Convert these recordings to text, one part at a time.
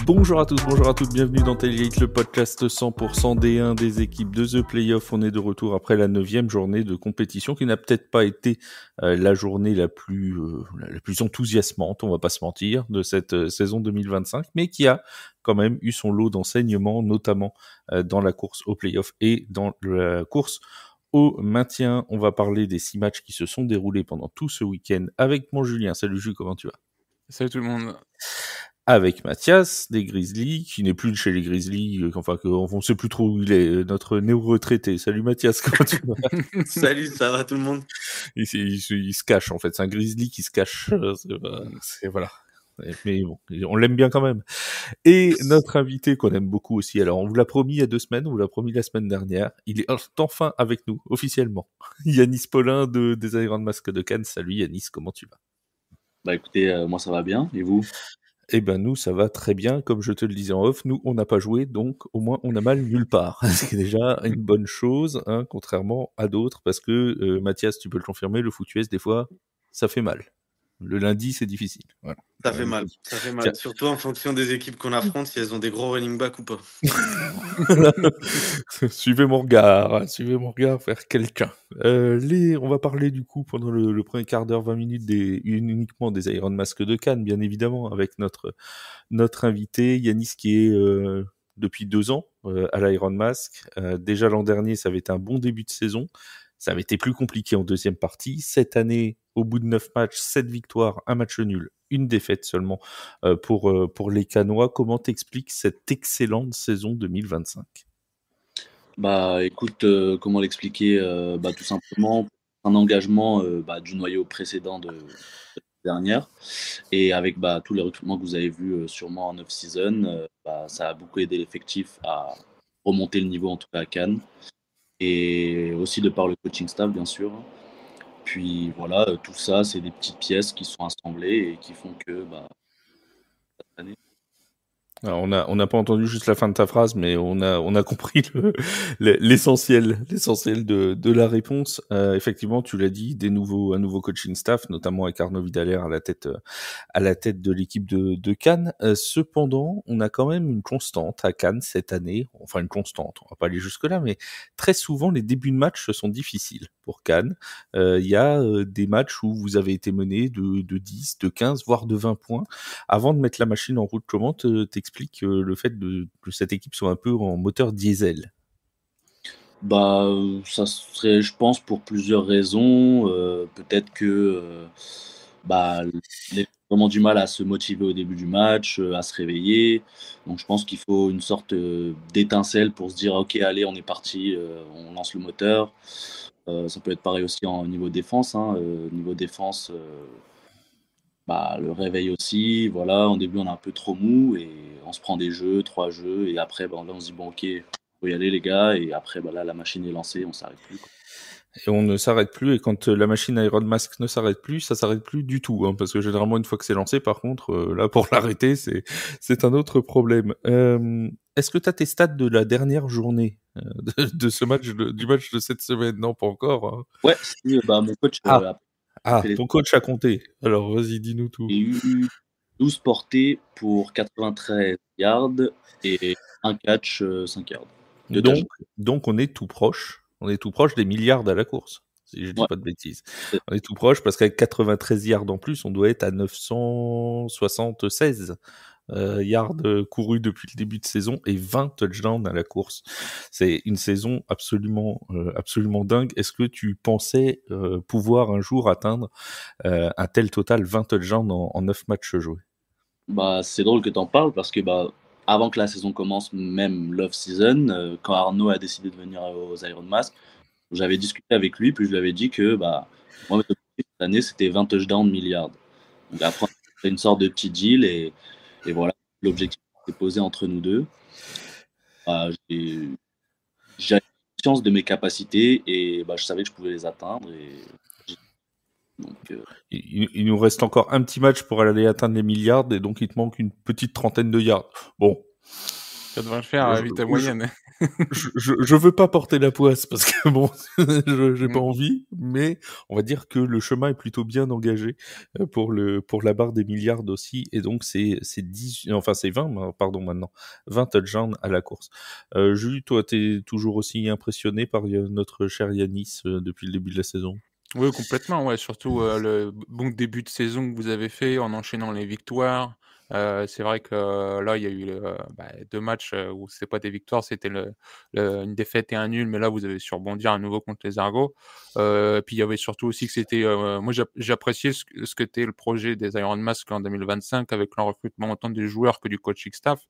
Bonjour à tous, bonjour à toutes, bienvenue dans Tailgate, le podcast 100% D1 des équipes de The Playoff. On est de retour après la 9e journée de compétition qui n'a peut-être pas été la journée la plus enthousiasmante, on va pas se mentir, de cette saison 2025, mais qui a quand même eu son lot d'enseignements, notamment dans la course au playoff et dans la course au maintien. On va parler des 6 matchs qui se sont déroulés pendant tout ce week-end avec mon Julien. Salut Jules, comment tu vas ? Salut tout le monde. Avec Mathias, des Grizzlies, qui n'est plus chez les Grizzlies, on ne sait plus trop où il est, notre néo-retraité. Salut Mathias, comment tu vas ? Salut, ça va tout le monde ? Il se cache en fait, c'est un Grizzly qui se cache, voilà. Mais bon, on l'aime bien quand même. Et notre invité qu'on aime beaucoup aussi, alors on vous l'a promis il y a 2 semaines, on vous l'a promis la semaine dernière, il est enfin avec nous, officiellement. Yanis Paulin des Iron Mask de Cannes. Salut Yanis, comment tu vas ? Bah écoutez, moi ça va bien, et vous ? Eh ben nous, ça va très bien, comme je te le disais en off, nous on n'a pas joué, donc au moins on a mal nulle part, ce qui est déjà une bonne chose, hein, contrairement à d'autres, parce que Mathias, tu peux le confirmer, le foot US des fois, ça fait mal. Le lundi, c'est difficile. Voilà. Ça fait mal, Tiens. surtout en fonction des équipes qu'on affronte, si elles ont des gros running backs ou pas. Suivez mon regard vers quelqu'un. On va parler du coup pendant le premier quart d'heure, 20 minutes uniquement des Iron Mask de Cannes, bien évidemment, avec notre invité Yanis qui est depuis 2 ans à l'Iron Mask. Déjà l'an dernier, ça avait été un bon début de saison. Ça avait été plus compliqué en deuxième partie. Cette année, au bout de 9 matchs, 7 victoires, 1 match nul, 1 défaite seulement pour les Canois. Comment t'expliques cette excellente saison 2025 ? Bah écoute, comment l'expliquer ? Tout simplement un engagement du noyau précédent de dernière, et avec tous les recrutements que vous avez vus sûrement en off-season, ça a beaucoup aidé l'effectif à remonter le niveau en tout cas à Cannes, et aussi de par le coaching staff bien sûr. Puis voilà, tout ça c'est des petites pièces qui sont assemblées et qui font que cette année. Alors on n'a pas entendu juste la fin de ta phrase, mais on a compris l'essentiel de la réponse. Effectivement, tu l'as dit, un nouveau coaching staff, notamment avec Arnaud Vidalère à la tête de l'équipe de Cannes. Cependant, on a quand même une constante à Cannes cette année. Enfin, une constante, on va pas aller jusque-là, mais très souvent, les débuts de match sont difficiles pour Cannes. Il y a des matchs où vous avez été mené de 10, de 15, voire de 20 points. Avant de mettre la machine en route, comment t'expliques le fait que cette équipe soit un peu en moteur diesel ? Ça serait, je pense, pour plusieurs raisons. Peut-être que les gens ont vraiment du mal à se motiver au début du match, à se réveiller. Donc je pense qu'il faut une sorte d'étincelle pour se dire ok, allez, on est parti, on lance le moteur. Ça peut être pareil aussi au niveau défense, hein. Niveau défense, le réveil aussi. Voilà, au début on est un peu trop mou et on se prend des jeux, 3 jeux, et après là on se dit bon ok, faut y aller les gars, et après là la machine est lancée, on s'arrête plus, quoi. Et on ne s'arrête plus, et quand la machine Iron Mask ne s'arrête plus, ça s'arrête plus du tout, hein, parce que généralement une fois que c'est lancé, par contre, là pour l'arrêter, c'est un autre problème. Est-ce que tu as tes stats de la dernière journée de ce match, du match de cette semaine ? Non, pas encore. Hein. Ouais, si, mon coach ton coach a compté. Alors vas-y, dis-nous tout. J'ai eu 12 portées pour 93 yards et un catch, 5 yards. Donc on est tout proche. On est tout proche des milliards à la course, si je dis pas de bêtises. On est tout proche parce qu'avec 93 yards en plus, on doit être à 976 yards courus depuis le début de saison et 20 touchdowns à la course. C'est une saison absolument dingue. Est-ce que tu pensais pouvoir un jour atteindre un tel total, 20 touchdowns en 9 matchs joués ? C'est drôle que tu en parles parce que avant que la saison commence, même l'off-season, quand Arnaud a décidé de venir aux Iron Mask, j'avais discuté avec lui, puis je lui avais dit que moi, cette année, c'était 20 touchdowns milliards. Donc après, on a fait une sorte de petit deal, et voilà, l'objectif s'est posé entre nous deux. J'ai conscience de mes capacités, et je savais que je pouvais les atteindre. Il nous reste encore un petit match pour aller atteindre les milliards, et donc il te manque une petite trentaine de yards. Bon. Ça devrait le faire à vite à moyenne. Je veux pas porter la poisse parce que bon, j'ai pas Mm. envie, mais on va dire que le chemin est plutôt bien engagé pour la barre des milliards aussi, et donc c'est 10, enfin c'est 20, pardon maintenant, 20 touchdowns à la course. Jules, toi, t'es toujours aussi impressionné par notre cher Yanis depuis le début de la saison? Oui, complètement, ouais, surtout, le bon début de saison que vous avez fait en enchaînant les victoires. C'est vrai que là, il y a eu 2 matchs, où c'est pas des victoires, c'était une défaite et un nul, mais là, vous avez su rebondir à nouveau contre les Argos. Puis il y avait surtout aussi que c'était, moi j'ai apprécié ce qu'était le projet des Iron Mask en 2025 avec leur recrutement autant des joueurs que du coaching staff.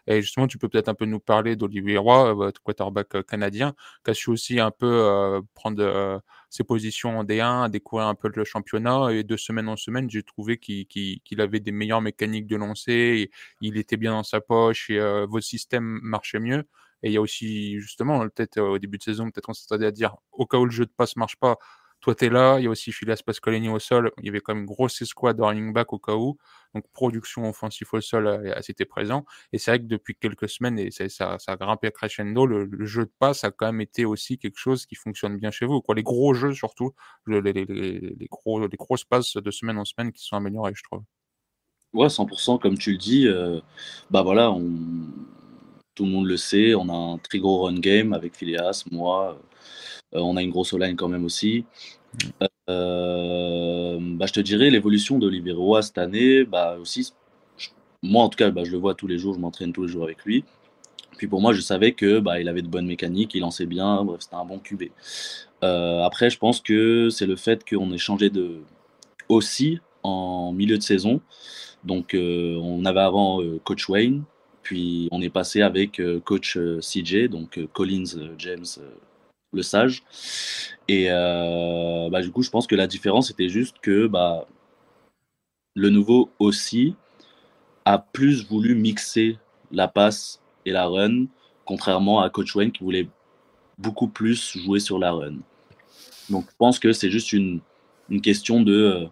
Et justement, tu peux peut-être un peu nous parler d'Olivier Roy, votre quarterback, canadien, qui a su aussi un peu, prendre, ses positions en D1, découvrir un peu le championnat, et de semaine en semaine, j'ai trouvé qu'il avait des meilleures mécaniques de lancer, et il était bien dans sa poche, et votre système marchait mieux. Et il y a aussi justement, peut-être, au début de saison, peut-être on s'attendait à dire: «Au cas où le jeu de passe marche pas, toi tu es là». Il y a aussi Phileas Pasqualini au sol. Il y avait quand même une grosse escouade de running back au cas où. Donc production offensive au sol, c'était présent. Et c'est vrai que depuis quelques semaines, et ça a grimpé à crescendo, le jeu de passe a quand même été aussi quelque chose qui fonctionne bien chez vous, quoi. Les gros jeux surtout, les grosses passes de semaine en semaine qui sont améliorées, je trouve. Ouais, 100 comme tu le dis, bah, voilà, tout le monde le sait, on a un très gros run game avec Phileas, moi, on a une grosse O-line quand même aussi. Mmh. Bah, je te dirais l'évolution d'Olivier Roy cette année, bah, aussi, j moi en tout cas, bah, je le vois tous les jours, je m'entraîne tous les jours avec lui. Puis pour moi, je savais que, bah, il avait de bonnes mécaniques, il lançait bien, bref, c'était un bon QB. Après, je pense que c'est le fait qu'on ait changé de aussi en milieu de saison. Donc, on avait avant coach Wayne, puis on est passé avec coach CJ, donc Collins James le sage. Et bah, du coup, je pense que la différence était juste que bah, le nouveau aussi a plus voulu mixer la passe et la run, contrairement à coach Wayne qui voulait beaucoup plus jouer sur la run. Donc, je pense que c'est juste une question de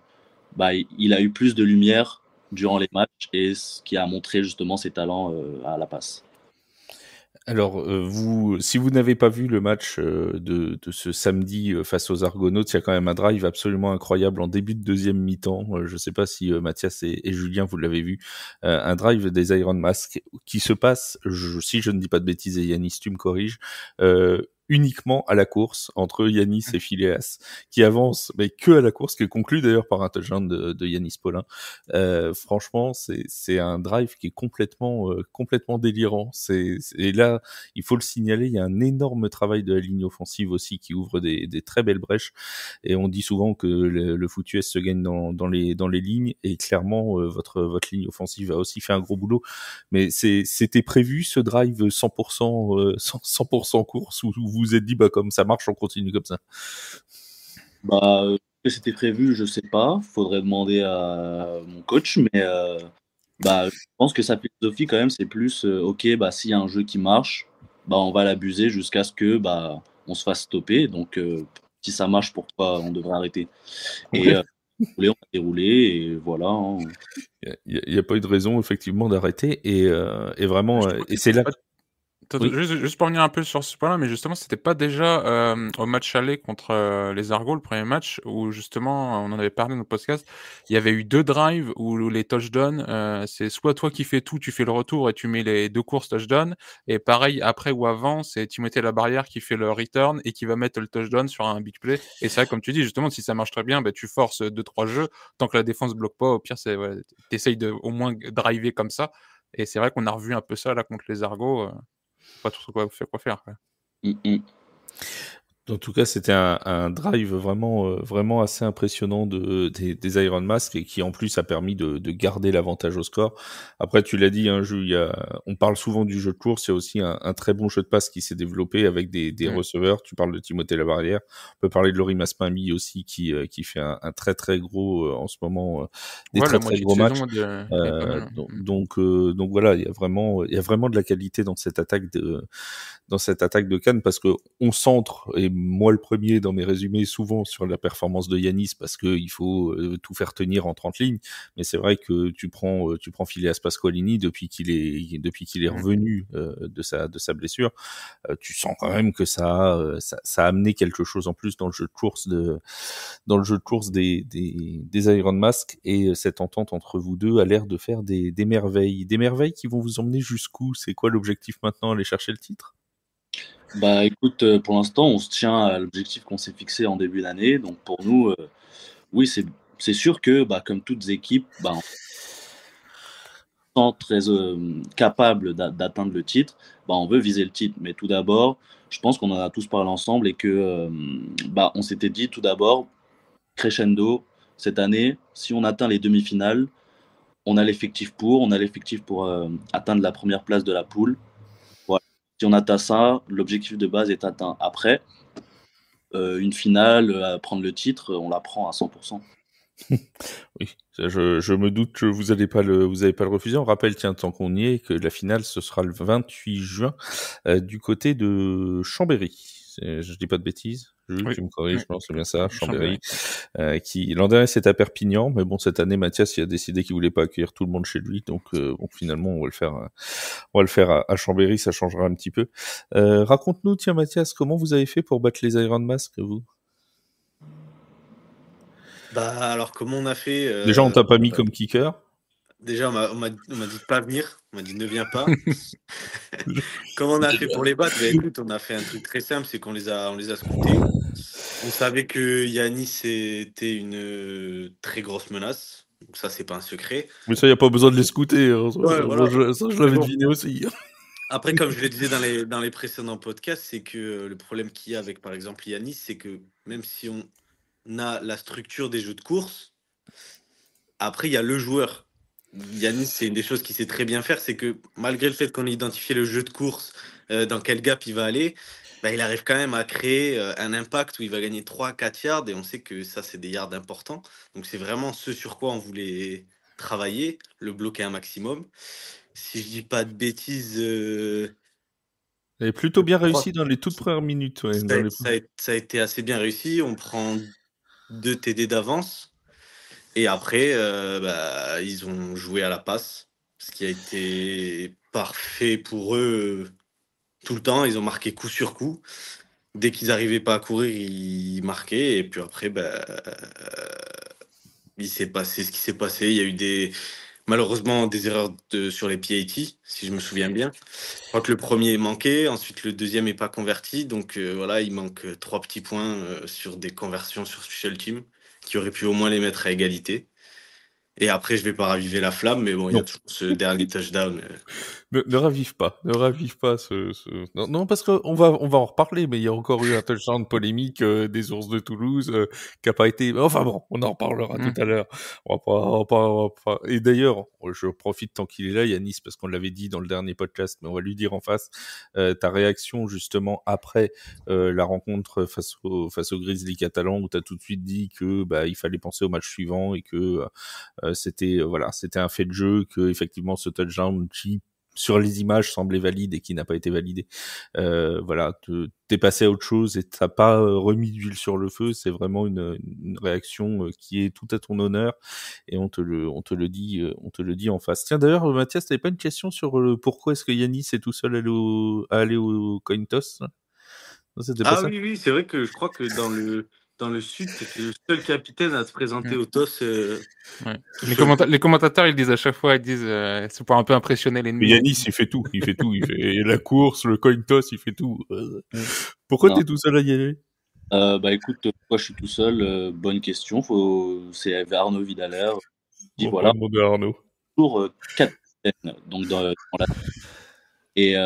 bah, il a eu plus de lumière durant les matchs et ce qui a montré justement ses talents à la passe. Alors, si vous n'avez pas vu le match de ce samedi face aux Argonautes, il y a quand même un drive absolument incroyable en début de deuxième mi-temps. Je ne sais pas si Mathias et Julien, vous l'avez vu. Un drive des Iron Mask qui se passe, si je ne dis pas de bêtises, et Yanis, tu me corriges, uniquement à la course entre Yanis et Phileas, qui avance, mais que à la course, qui est conclu d'ailleurs par un touchdown de Yanis Paulin. Franchement, c'est un drive qui est complètement délirant. Et là, il faut le signaler, il y a un énorme travail de la ligne offensive aussi qui ouvre des très belles brèches. Et on dit souvent que le foot US se gagne dans les lignes, et clairement, votre ligne offensive a aussi fait un gros boulot. Mais c'était prévu ce drive 100%, 100% course, où vous vous êtes dit, bah, comme ça marche, on continue comme ça. Bah, que c'était prévu, je sais pas. Faudrait demander à mon coach, mais bah, je pense que sa philosophie quand même, c'est plus ok, bah s'il y a un jeu qui marche, bah on va l'abuser jusqu'à ce que bah on se fasse stopper. Donc si ça marche, pourquoi on devrait arrêter? Et Ouais. on a déroulé et voilà, hein. Il y a pas eu de raison effectivement d'arrêter, et vraiment, Justement, et c'est c'était là. pas Oui. juste pour revenir un peu sur ce point-là, mais justement, c'était pas déjà, au match aller contre, les Argos, le premier match où justement, on en avait parlé dans le podcast, il y avait eu 2 drives où les touchdowns, c'est soit toi qui fais tout, tu fais le retour et tu mets les 2 courses touchdown, et pareil après ou avant, c'est Timothée Labarrière qui fait le return et qui va mettre le touchdown sur un big play. Et c'est vrai, comme tu dis, justement, si ça marche très bien, bah, tu forces 2-3 jeux, tant que la défense bloque pas, au pire, c'est ouais, tu de au moins driver comme ça. Et c'est vrai qu'on a revu un peu ça là contre les Argos, pas trop quoi faire, quoi. Mm, mm. En tout cas, c'était un drive vraiment assez impressionnant des Iron Mask, et qui en plus a permis de garder l'avantage au score. Après, tu l'as dit, hein, on parle souvent du jeu de course, il y a aussi un très bon jeu de passe qui s'est développé avec des Mmh. receveurs. Tu parles de Timothée Labarrière, on peut parler de Laurie Maspambi aussi qui fait un très très gros en ce moment, des Ouais, la très très moitié de gros matchs. saison est pas mal, Donc, hein. donc voilà, il y a vraiment de la qualité dans cette attaque de Cannes, parce que on centre, et moi le premier dans mes résumés souvent sur la performance de Yanis parce que il faut tout faire tenir en 30 lignes. Mais c'est vrai que tu prends Phileas Pasqualini depuis qu'il est revenu de sa blessure, tu sens quand même que ça a amené quelque chose en plus dans le jeu de course des Iron Mask, et cette entente entre vous deux a l'air de faire des merveilles qui vont vous emmener jusqu'où? C'est quoi l'objectif maintenant, aller chercher le titre? Bah écoute, pour l'instant, on se tient à l'objectif qu'on s'est fixé en début d'année. Donc pour nous, oui, c'est sûr que comme toutes équipes, on se sent très capable d'atteindre le titre. On veut viser le titre. Mais tout d'abord, je pense qu'on en a tous parlé ensemble et que on s'était dit tout d'abord, crescendo, cette année, si on atteint les demi-finales, on a l'effectif pour atteindre la première place de la poule. Voilà. Si on atteint ça, l'objectif de base est atteint. Après, une finale, prendre le titre, on la prend à 100%. Oui, ça, je me doute que vous allez pas le refuser. On rappelle, tiens, tant qu'on y est, que la finale, ce sera le 28 juin du côté de Chambéry. Je dis pas de bêtises? Jules, Oui. tu me corriges, Oui. non, c'est bien ça, Chambéry. Chambéry. Qui l'an dernier c'était à Perpignan, mais bon, cette année Mathias il a décidé qu'il voulait pas accueillir tout le monde chez lui, donc bon, finalement on va le faire à Chambéry, ça changera un petit peu. Raconte-nous, tiens Mathias, comment vous avez fait pour battre les Iron Mask, vous? Alors comment on a fait Déjà, on t'a pas mis comme kicker. Déjà, on m'a dit de pas venir. On m'a dit ne viens pas. Comment on a fait pour les battre? Écoute, on a fait un truc très simple, c'est qu'on les a scoutés. On savait que Yanis était une très grosse menace. Donc ça, c'est pas un secret. Mais ça, y a pas besoin de les scouter. Hein. Ouais, voilà. Ça, je l'avais deviné aussi. Après, comme je le disais dans les précédents podcasts, c'est que le problème qu'il y a avec, par exemple, Yanis, c'est que même si on a la structure des jeux de course, après, il y a le joueur. Yanis, c'est une des choses qu'il sait très bien faire, c'est que malgré le fait qu'on ait identifié le jeu de course, dans quel gap il va aller, il arrive quand même à créer un impact où il va gagner 3-4 yards, et on sait que ça, c'est des yards importants. Donc c'est vraiment ce sur quoi on voulait travailler, le bloquer un maximum. Si je dis pas de bêtises, Elle est plutôt bien je crois réussi dans les toutes premières minutes. Ouais, ça a été assez bien réussi. On prend 2 TD d'avance. Et après, ils ont joué à la passe, ce qui a été parfait pour eux tout le temps. Ils ont marqué coup sur coup. Dès qu'ils n'arrivaient pas à courir, ils marquaient. Et puis après, il s'est passé ce qui s'est passé. Il y a eu malheureusement des erreurs sur les PAT, si je me souviens bien. Je crois que le premier est manqué, ensuite le deuxième n'est pas converti. Donc voilà, il manque 3 petits points sur des conversions sur Special Team qui auraient pu au moins les mettre à égalité. Et après, je vais pas raviver la flamme, mais bon, il y a toujours ce dernier touchdown. Ne ravive pas ce... Non, parce qu'on va en reparler, mais il y a encore eu un touchdown polémique des Ours de Toulouse qui a pas été... Enfin bon, on en reparlera tout à l'heure. On va pas... Et d'ailleurs, je profite tant qu'il est là, Yanis, parce qu'on l'avait dit dans le dernier podcast, mais on va lui dire en face ta réaction justement après la rencontre face au Grizzly catalan, où tu as tout de suite dit que il fallait penser au match suivant et que c'était un fait de jeu, que effectivement ce touchdown qui sur les images semblait valide et qui n'a pas été validé. T'es passé à autre chose et t'as pas remis d'huile sur le feu. C'est vraiment une réaction qui est tout à ton honneur, et on te le dit en face. Tiens, d'ailleurs, Mathias, t'avais pas une question sur pourquoi est-ce que Yanis est tout seul à aller au coin toss? Non, c'était pas ça? Oui, c'est vrai que je crois que dans le sud, c'était le seul capitaine à se présenter au toss. Ouais. Les commentateurs, ils disent à chaque fois, c'est pour un peu impressionner l'ennemi. Yanis, il fait tout. Il fait la course, le coin toss, il fait tout. Pourquoi t'es tout seul à y aller? Écoute, pourquoi je suis tout seul? Bonne question. C'est Arnaud Vidaler. On va demander à Arnaud. Toujours capitaine. Donc dans la... Et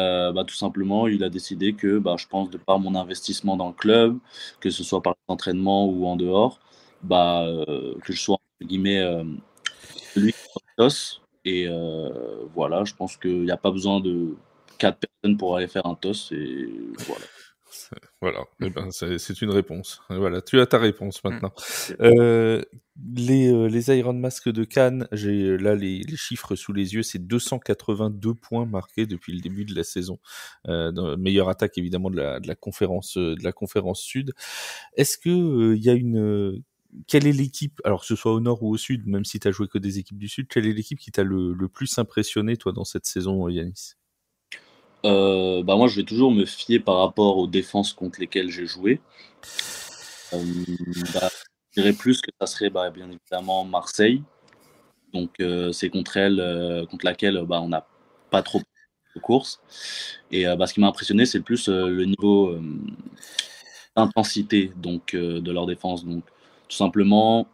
tout simplement, il a décidé que, je pense, de par mon investissement dans le club, que ce soit par l'entraînement ou en dehors, que je sois, entre guillemets, celui qui toss. Et voilà, je pense qu'il n'y a pas besoin de 4 personnes pour aller faire un toss. Et voilà. Voilà, c'est une réponse. Voilà, tu as ta réponse maintenant. Les Iron Mask de Cannes, j'ai là les chiffres sous les yeux, c'est 282 points marqués depuis le début de la saison. Meilleure attaque évidemment de la conférence Sud. Est-ce que il y a quelle est l'équipe, alors que ce soit au nord ou au sud, même si tu as joué que des équipes du sud, quelle est l'équipe qui t'a le plus impressionné toi dans cette saison, Yanis? Moi, je vais toujours me fier par rapport aux défenses contre lesquelles j'ai joué. Je dirais plus que ça serait bien évidemment Marseille. Donc, c'est contre laquelle on n'a pas trop de courses. Et ce qui m'a impressionné, c'est plus le niveau d'intensité de leur défense. Donc, tout simplement,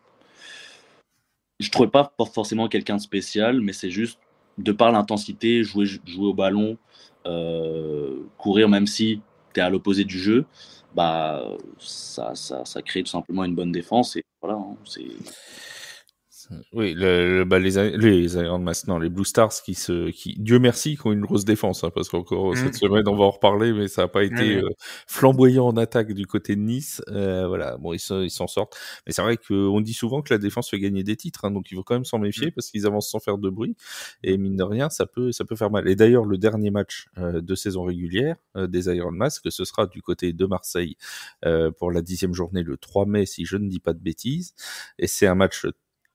je ne trouvais pas forcément quelqu'un de spécial, mais c'est juste de par l'intensité, jouer au ballon, courir même si tu es à l'opposé du jeu, ça crée tout simplement une bonne défense. Et voilà, Oui, les Iron Mask, non, les Blue Stars qui, Dieu merci, qui ont une grosse défense, hein, parce qu'encore cette semaine, on va en reparler, mais ça n'a pas été flamboyant en attaque du côté de Nice. Voilà, bon, ils s'en sortent. Mais c'est vrai qu'on dit souvent que la défense fait gagner des titres, hein, donc il faut quand même s'en méfier parce qu'ils avancent sans faire de bruit. Et mine de rien, ça peut faire mal. Et d'ailleurs, le dernier match de saison régulière des Iron Mask, ce sera du côté de Marseille pour la 10e journée le 3 mai, si je ne dis pas de bêtises. Et c'est un match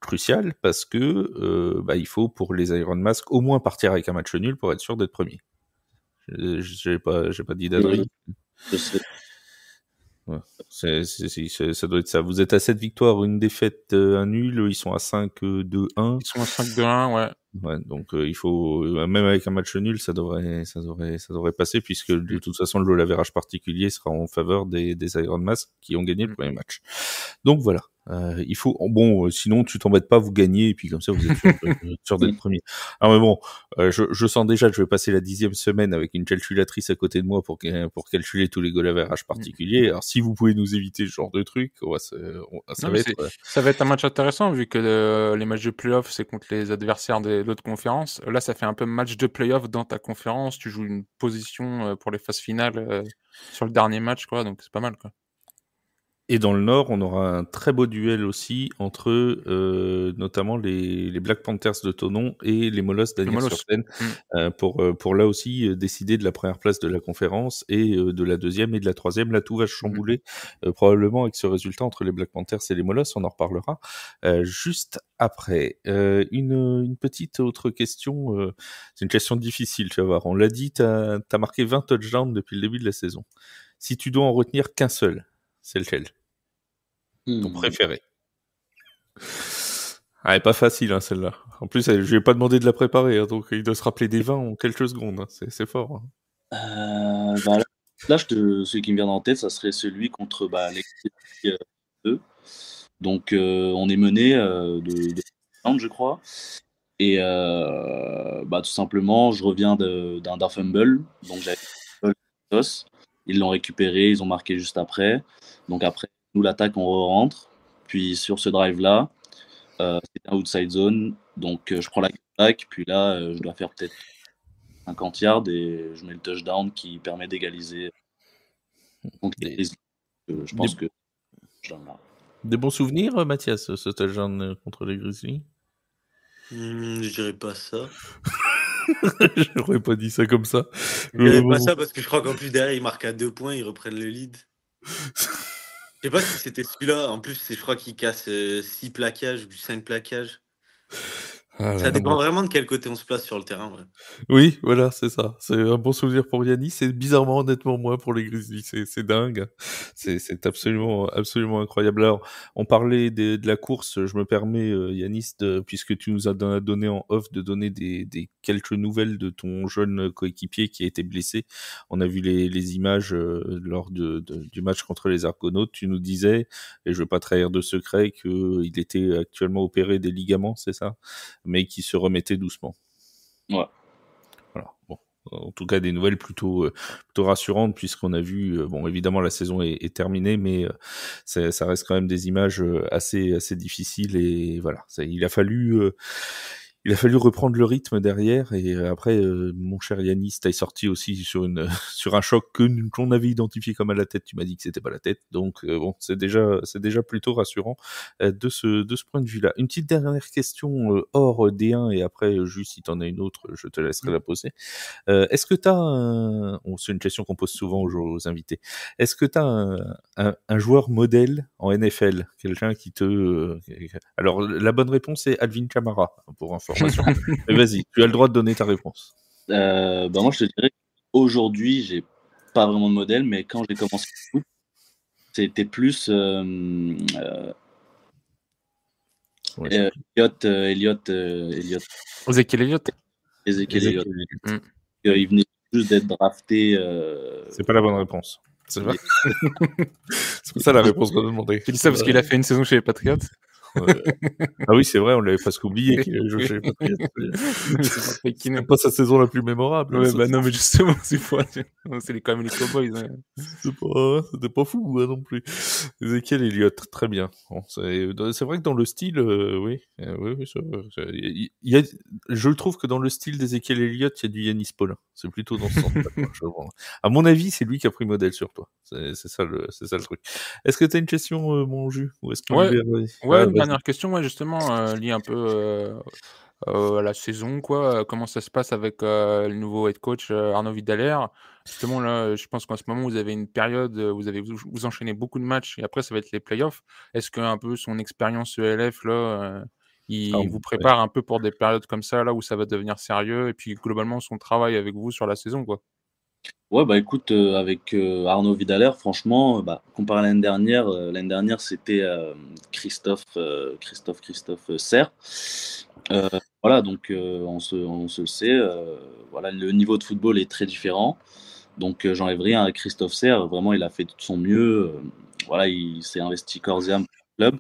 crucial parce que il faut pour les Iron Mask au moins partir avec un match nul pour être sûr d'être premier. J'ai pas dit d'adresse. Ouais. Ça doit être ça. Vous êtes à 7 victoires, une défaite, un nul. Ils sont à 5-2-1. Ils sont à 5-2-1, ouais. Ouais, donc il faut même avec un match nul, ça devrait passer puisque de toute façon le goal average particulier sera en faveur des Iron Mask qui ont gagné le premier match. Donc voilà. Il faut sinon tu t'embêtes pas, vous gagnez et puis comme ça vous êtes sûr d'être premier. Alors mais bon, je sens déjà que je vais passer la 10e semaine avec une calculatrice à côté de moi pour calculer tous les goal average particuliers. Alors si vous pouvez nous éviter ce genre de truc, ça va être un match intéressant vu que les matchs de play-off c'est contre les adversaires de l'autre conférence. Là ça fait un peu match de play-off dans ta conférence, tu joues une position pour les phases finales sur le dernier match quoi, donc c'est pas mal quoi. Et dans le Nord, on aura un très beau duel aussi entre notamment les Black Panthers de Thonon et les Molosses d'Agnières-sur-Seine pour là aussi décider de la première place de la conférence et de la deuxième et de la troisième. Là, tout va se chambouler probablement avec ce résultat entre les Black Panthers et les Molosses. On en reparlera juste après. Une petite autre question. C'est une question difficile, tu vas voir. On l'a dit, t'as marqué 20 touchdowns depuis le début de la saison. Si tu dois en retenir qu'un seul, c'est lequel? Ton préféré. Ah, elle est pas facile, hein, celle-là. En plus, je lui ai pas demandé de la préparer, hein, donc il doit se rappeler des 20 en quelques secondes. Hein. C'est fort. Hein. Là, celui qui me vient en tête, ça serait celui contre les 2. Donc, on est mené de 30, je crois. Et tout simplement, je reviens d'un fumble. Donc, j'avais ils l'ont récupéré, ils ont marqué juste après. Donc, après, nous, l'attaque, on rentre. Puis, sur ce drive-là, c'est un outside zone. Donc, je prends la attaque. Puis là, je dois faire peut-être 50 yards et je mets le touchdown qui permet d'égaliser. Donc, je pense que des bons souvenirs, Mathias, ce touchdown contre les Grizzlies? Je dirais pas ça. J'aurais pas dit ça comme ça. Je dirais pas ça parce que je crois qu'en plus derrière ils marquent à 2 points, ils reprennent le lead. Je sais pas si c'était celui-là. En plus, je crois qu'ils cassent 6 plaquages ou 5 plaquages. Ça dépend vraiment de quel côté on se place sur le terrain. Ouais. Oui, voilà, c'est ça. C'est un bon souvenir pour Yanis. C'est bizarrement, honnêtement, moins pour les Grizzlies. C'est dingue. C'est absolument incroyable. Alors, on parlait de la course. Je me permets, Yanis, puisque tu nous as donné en off de donner des quelques nouvelles de ton jeune coéquipier qui a été blessé. On a vu les images lors du match contre les Argonautes. Tu nous disais, et je veux pas trahir de secret, qu'il était actuellement opéré des ligaments, c'est ça? Mais qui se remettait doucement. Ouais. Voilà. Bon. En tout cas, des nouvelles plutôt rassurantes puisqu'on a vu, évidemment la saison est terminée, mais ça reste quand même des images assez difficiles et voilà. Il a fallu il a fallu reprendre le rythme derrière et après mon cher Yanis, t'es sorti aussi sur sur un choc qu'on avait identifié comme à la tête. Tu m'as dit que c'était pas la tête, donc bon, c'est déjà plutôt rassurant de ce point de vue-là. Une petite dernière question hors D1 et après juste si t'en as une autre, je te laisserai la poser. Est-ce que t'as c'est une question qu'on pose souvent aux invités. Est-ce que t'as un joueur modèle en NFL, quelqu'un qui te alors la bonne réponse est Alvin Kamara pour information. Mais vas-y, tu as le droit de donner ta réponse. Moi, je te dirais qu'aujourd'hui, j'ai pas vraiment de modèle, mais quand j'ai commencé le foot, c'était plus Elliott. Ezekiel Elliott. Ezekiel Elliott. Il venait juste d'être drafté. C'est pas la bonne réponse. C'est vrai. C'est pour ça la réponse qu'on a demandé. Tu dis ça parce qu'il a fait une saison chez les Patriots. Ah oui, c'est vrai, on l'avait presque oublié qu'il avait joué chez les Patriots. C'est pas sa saison la plus mémorable. Ouais, bah non, mais justement, c'est quand même les Cowboys. Hein. C'était pas fou hein, non plus. Ezekiel Elliott, très bien. Bon, c'est vrai que dans le style, oui, je trouve que dans le style d'Ezekiel Elliott, il y a du Yanis Paulin. C'est plutôt dans ce sens-là. À mon avis, c'est lui qui a pris modèle sur toi. C'est ça le truc. Est-ce que tu as une question, mon jus, ou est-ce une dernière question, justement, liée un peu à la saison, quoi. Comment ça se passe avec le nouveau head coach Arnaud Vidalaire? Justement, là, je pense qu'en ce moment, vous avez une période, vous enchaînez beaucoup de matchs et après, ça va être les playoffs. Est-ce qu'un peu son expérience ELF, là, il vous prépare un peu pour des périodes comme ça, là, où ça va devenir sérieux et puis globalement, son travail avec vous sur la saison, quoi? Ouais, bah écoute, avec Arnaud Vidalaire, franchement, comparé à l'année dernière, c'était Christophe Serre. Voilà, donc on se le sait, voilà, le niveau de football est très différent. Donc j'enlève rien à Christophe Serre, vraiment il a fait de son mieux. Voilà, il s'est investi corps et âme pour le club.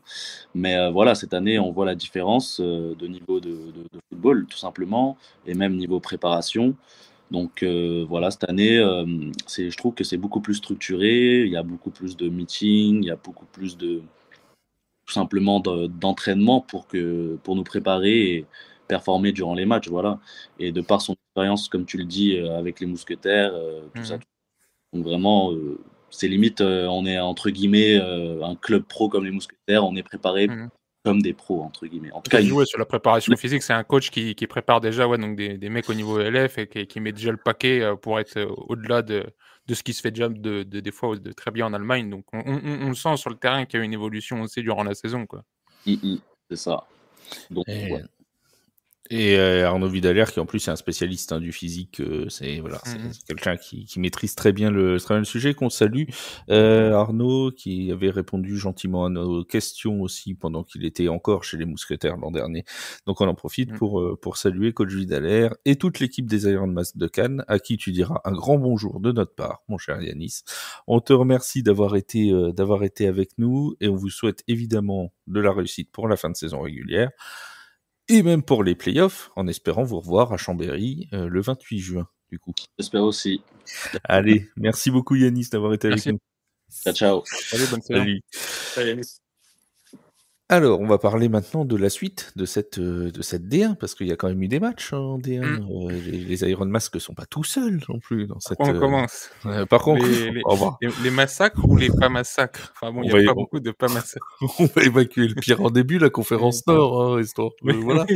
Mais voilà, cette année, on voit la différence de niveau de football, tout simplement, et même niveau préparation. Donc voilà, cette année, je trouve que c'est beaucoup plus structuré, il y a beaucoup plus de meetings, il y a beaucoup plus tout simplement d'entraînement pour nous préparer et performer durant les matchs, voilà. Et de par son expérience, comme tu le dis, avec les Mousquetaires, tout ça. Donc vraiment, c'est limite, on est entre guillemets un club pro comme les Mousquetaires, on est préparé comme des pros, entre guillemets. En tout cas, sur la préparation physique, c'est un coach qui prépare déjà donc des mecs au niveau LF et qui met déjà le paquet pour être au-delà de ce qui se fait déjà des fois très bien en Allemagne. Donc on le sent sur le terrain qu'il y a une évolution aussi durant la saison, quoi. C'est ça. Donc, Et Arnaud Vidalaire, qui en plus est un spécialiste du physique, c'est quelqu'un qui maîtrise très bien le sujet, qu'on salue. Arnaud, qui avait répondu gentiment à nos questions aussi pendant qu'il était encore chez les Mousquetaires l'an dernier. Donc on en profite pour saluer coach Vidalaire et toute l'équipe des Iron Mask de Cannes, à qui tu diras un grand bonjour de notre part, mon cher Yanis. On te remercie d'avoir été avec nous et on vous souhaite évidemment de la réussite pour la fin de saison régulière. Et même pour les playoffs, en espérant vous revoir à Chambéry le 28 juin, du coup. J'espère aussi. Allez, merci beaucoup Yanis d'avoir été avec nous. Ciao. Salut, bonne saison. Salut Yanis. Alors, on va parler maintenant de la suite de cette D1, parce qu'il y a quand même eu des matchs en D1. Les Iron Mask ne sont pas tout seuls non plus dans cette. On commence. Par contre, les massacres ou les pas massacres. Enfin bon, il n'y a pas beaucoup de pas massacres. On va évacuer le pire en début, la conférence Nord, histoire. Voilà.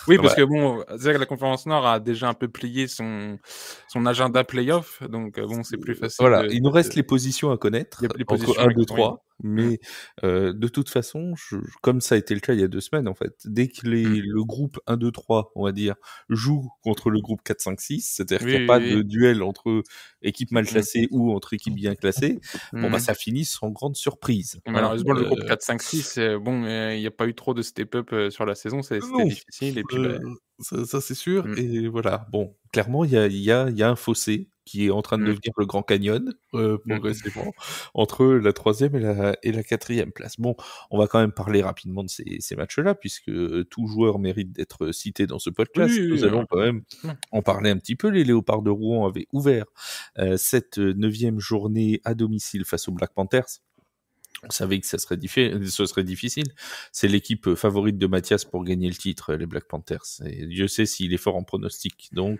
Oui, parce que bon, c'est vrai que la conférence Nord a déjà un peu plié son agenda playoff, donc bon, c'est plus facile. Voilà, il nous reste les positions à connaître, entre 1, 2, 3. Mais de toute façon, comme ça a été le cas il y a 2 semaines, en fait, dès que le groupe 1, 2, 3, on va dire, joue contre le groupe 4, 5, 6, c'est-à-dire qu'il n'y a pas de duel entre équipes mal classées ou entre équipes bien classées, ça finit sans grande surprise. Malheureusement, le groupe 4, 5, 6, il n'y a pas eu trop de step-up sur la saison, c'était difficile. Et puis, ça c'est sûr. Et voilà, bon, clairement, il y a un fossé qui est en train de devenir le Grand Canyon, progressivement, entre la 3e et la 4e place. Bon, on va quand même parler rapidement de ces matchs-là, puisque tout joueur mérite d'être cité dans ce podcast. Nous allons quand même en parler un petit peu. Les Léopards de Rouen avaient ouvert cette 9e journée à domicile face aux Black Panthers. savait que ce serait difficile. C'est l'équipe favorite de Mathias pour gagner le titre, les Black Panthers. Et Dieu sait s'il est fort en pronostic. Donc,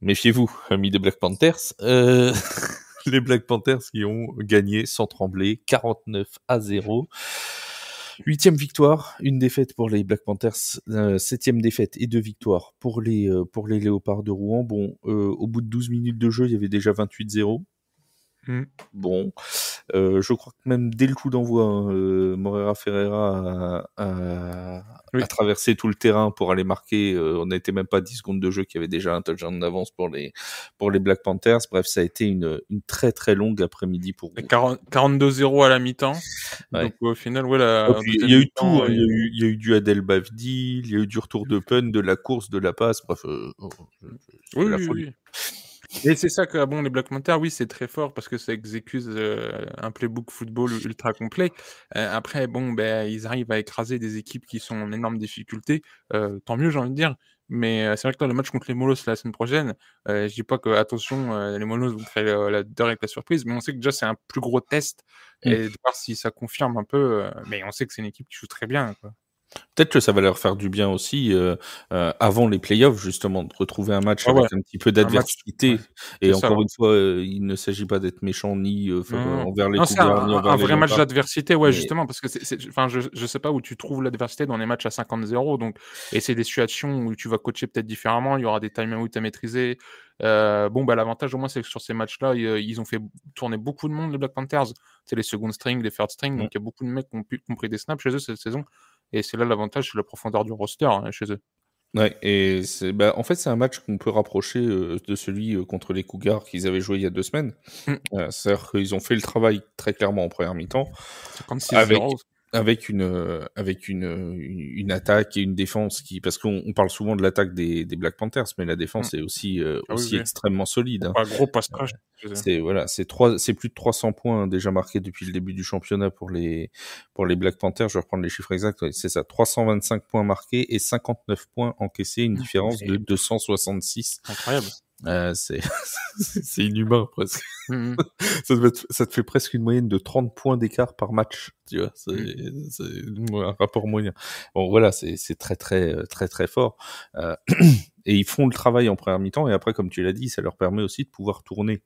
méfiez-vous, amis des Black Panthers. Les Black Panthers qui ont gagné sans trembler 49-0. 8e victoire, une défaite pour les Black Panthers, 7e défaite et 2 victoires pour les Léopards de Rouen. Bon, au bout de 12 minutes de jeu, il y avait déjà 28-0. Bon, je crois que même dès le coup d'envoi, Moreira Ferreira a traversé tout le terrain pour aller marquer. On n'était même pas à 10 secondes de jeu, qu'il y avait déjà un touchdown d'avance pour les Black Panthers. Bref, ça a été une très très longue après-midi pour vous. 42-0 à la mi-temps. Ouais. Donc au final, il y a eu tout. Il y a eu du Adel Bavdi, il y a eu du retour de punt, de la course, de la passe. Bref, la folie. Oui. Et c'est ça que les Black Panthers, oui, c'est très fort parce que ça exécute un playbook football ultra complet. Après, ils arrivent à écraser des équipes qui sont en énorme difficulté. Tant mieux, j'ai envie de dire. Mais c'est vrai que le match contre les Molos la semaine prochaine, je dis pas que attention, les Molos vont faire la direct la surprise, mais on sait que déjà c'est un plus gros test et de voir si ça confirme un peu. Mais on sait que c'est une équipe qui joue très bien, quoi. Peut-être que ça va leur faire du bien aussi avant les playoffs, justement, de retrouver un match avec un petit peu d'adversité. Et encore une fois, il ne s'agit pas d'être méchant ni envers les Cougars, ni envers les vrai match Léopards. d'adversité, justement, parce que je sais pas où tu trouves l'adversité dans les matchs à 50-0, donc, et c'est des situations où tu vas coacher peut-être différemment, il y aura des time-outs à maîtriser. L'avantage au moins, c'est que sur ces matchs-là, ils ont fait tourner beaucoup de monde, les Black Panthers. C'est les second string, les third string, donc il y a beaucoup de mecs qui ont pris des snaps chez eux cette saison. Et c'est là l'avantage, c'est la profondeur du roster chez eux. Ouais, et en fait, c'est un match qu'on peut rapprocher de celui contre les Cougars qu'ils avaient joué il y a 2 semaines. C'est-à-dire qu'ils ont fait le travail très clairement en première mi-temps. 56-0. Avec une attaque et une défense parce qu'on parle souvent de l'attaque des Black Panthers, mais la défense est aussi extrêmement solide. Un gros pass crash. C'est plus de 300 points déjà marqués depuis le début du championnat pour les Black Panthers. Je vais reprendre les chiffres exacts. Ouais, c'est ça, 325 points marqués et 59 points encaissés, une différence de 266. Incroyable. C'est inhumain presque. Ça te fait presque une moyenne de 30 points d'écart par match, tu vois. C'est un rapport moyen. Bon, voilà, c'est très très très très fort. Et ils font le travail en première mi-temps et après, comme tu l'as dit, ça leur permet aussi de pouvoir tourner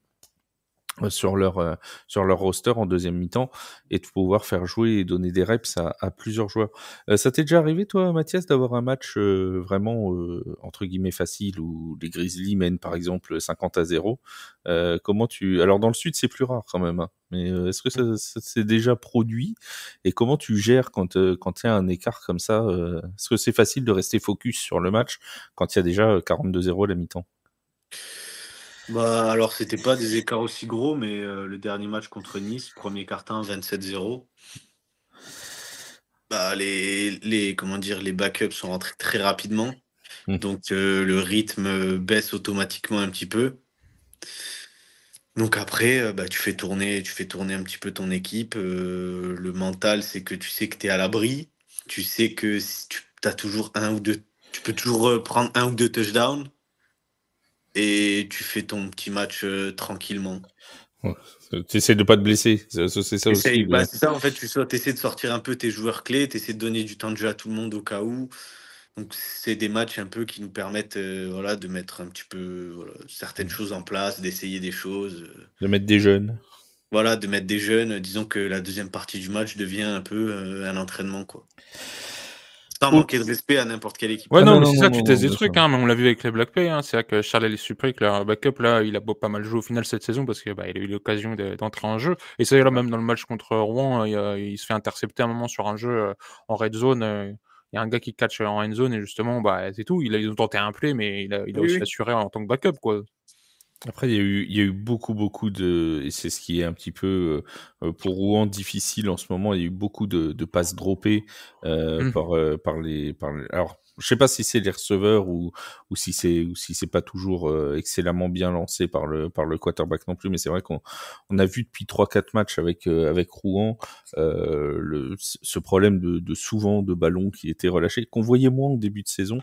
sur leur roster en deuxième mi-temps et de pouvoir faire jouer et donner des reps à plusieurs joueurs. Ça t'est déjà arrivé, toi, Mathias, d'avoir un match vraiment entre guillemets facile où les Grizzlies mènent par exemple 50-0? Alors dans le sud c'est plus rare quand même, hein, mais est-ce que ça s'est déjà produit et comment tu gères quand il y a un écart comme ça? Est-ce que c'est facile de rester focus sur le match quand il y a déjà 42-0 à la mi-temps? Alors, c'était pas des écarts aussi gros, mais le dernier match contre Nice, premier quart-temps, 27-0. Les backups sont rentrés très rapidement. Donc, le rythme baisse automatiquement un petit peu. Donc après, tu fais tourner un petit peu ton équipe. Le mental, c'est que tu sais que tu es à l'abri. Tu sais que si tu as toujours tu peux toujours prendre 1 ou 2 touchdowns. Et tu fais ton petit match tranquillement. Tu essaies de pas te blesser, c'est ça aussi. C'est ça, en fait, tu essaies de sortir un peu tes joueurs clés, tu essaies de donner du temps de jeu à tout le monde au cas où. Donc c'est des matchs un peu qui nous permettent de mettre un petit peu certaines choses en place, d'essayer des choses. De mettre des jeunes. Voilà, de mettre des jeunes. Disons que la deuxième partie du match devient un peu un entraînement, quoi. Sans manquer de respect à n'importe quelle équipe. Ouais, c'est ça, tu testes des trucs, mais on l'a vu avec les Black Pay, c'est vrai que Charles Supric, leur backup, là, il a pas mal joué au final cette saison parce que il a eu l'occasion d'entrer en jeu. Et ça, là, même dans le match contre Rouen, il se fait intercepter un moment sur un jeu en red zone. Il y a un gars qui catch en end zone et justement, c'est tout. Ils ont tenté un play, mais il a aussi assuré en tant que backup, quoi. Après, il y a eu beaucoup et c'est ce qui est un petit peu pour Rouen difficile en ce moment. Il y a eu beaucoup de passes droppées par les. Alors, je sais pas si c'est les receveurs ou si c'est pas toujours excellemment bien lancé par le quarterback non plus. Mais c'est vrai qu'on a vu depuis 3-4 matchs avec Rouen ce problème de souvent de ballons qui étaient relâchés, qu'on voyait moins au début de saison.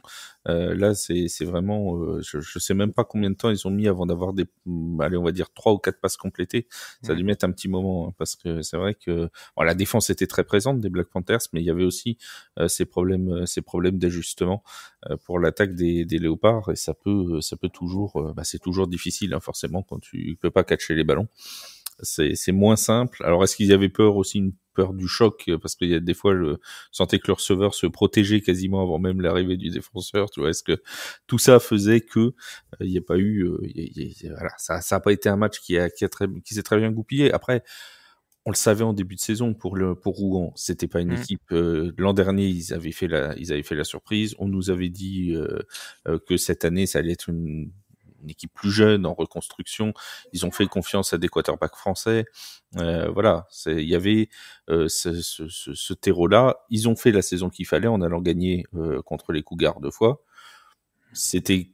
Là, c'est vraiment, je sais même pas combien de temps ils ont mis avant d'avoir allez, on va dire 3 ou 4 passes complétées. Ça a dû mettre un petit moment, hein, parce que c'est vrai que la défense était très présente des Black Panthers, mais il y avait aussi ces problèmes d'ajustement pour l'attaque des Léopards, et ça peut toujours, c'est toujours difficile, hein, forcément, quand tu peux pas catcher les ballons. C'est moins simple. Alors, est-ce qu'ils avaient une peur du choc, parce qu'il y a des fois, je sentais que le receveur se protégeait quasiment avant même l'arrivée du défenseur, tu vois. Est-ce que tout ça faisait que il n'y a pas eu, voilà, ça a pas été un match qui s'est très bien goupillé. Après, on le savait en début de saison pour Rouen, c'était pas une équipe. L'an dernier, ils avaient fait la surprise. On nous avait dit que cette année, ça allait être une équipe plus jeune, en reconstruction. Ils ont fait confiance à des quarterbacks français. Voilà, il y avait ce terreau-là. Ils ont fait la saison qu'il fallait en allant gagner contre les Cougars 2 fois. C'était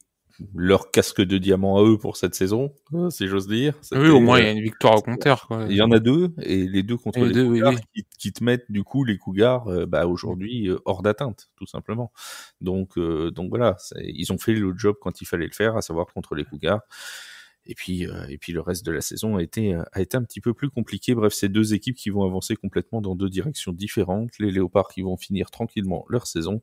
leur casque de diamant à eux pour cette saison, si j'ose dire. Oui, au moins il y a une victoire au compteur, quoi. Il y en a 2, et les 2 contre les Cougars, oui. Qui te mettent du coup les Cougars aujourd'hui hors d'atteinte, tout simplement. Donc voilà, ils ont fait le job quand il fallait le faire, à savoir contre les Cougars. Et puis le reste de la saison a été un petit peu plus compliqué. Bref, c'est 2 équipes qui vont avancer complètement dans 2 directions différentes. Les Léopards qui vont finir tranquillement leur saison,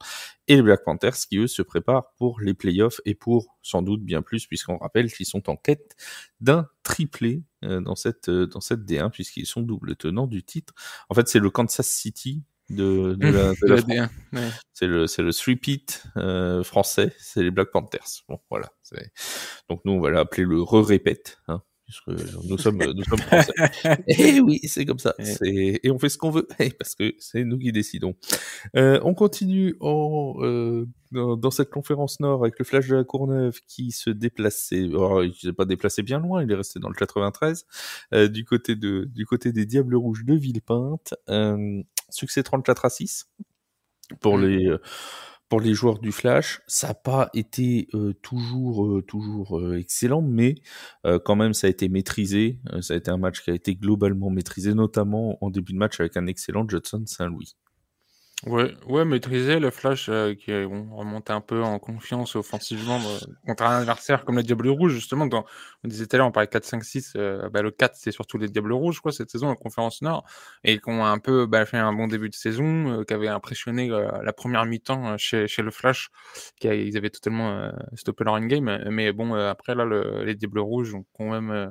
et les Black Panthers qui, eux, se préparent pour les playoffs, et pour sans doute bien plus, puisqu'on rappelle qu'ils sont en quête d'un triplé dans cette D1, puisqu'ils sont double tenants du titre. En fait, c'est le Kansas City de la D1. Ouais. C'est le 3-peat français, c'est les Black Panthers. Bon, voilà. Donc nous, on va l'appeler le re-répète, hein, puisque nous sommes français. Et oui, c'est comme ça. Et on fait ce qu'on veut, parce que c'est nous qui décidons. On continue dans cette conférence Nord avec le Flash de la Courneuve qui se déplaçait. Alors, il s'est pas déplacé bien loin, il est resté dans le 93, du côté des Diables Rouges de Villepinte. Succès 34-6 pour les joueurs du Flash. Ça n'a pas été toujours excellent, mais quand même ça a été maîtrisé. Ça a été un match qui a été globalement maîtrisé, notamment en début de match avec un excellent Judson Saint-Louis. Ouais, maîtriser le Flash qui remontait un peu en confiance offensivement contre un adversaire comme les Diables Rouges, justement. On disait tout à l'heure, on parlait 4-5-6, le 4, c'est surtout les Diables Rouges, quoi, cette saison en Conférence Nord, et qui ont un peu fait un bon début de saison, qui avait impressionné la première mi-temps chez le Flash, ils avaient totalement stoppé leur in-game, mais bon, après, là, les Diables Rouges ont quand même...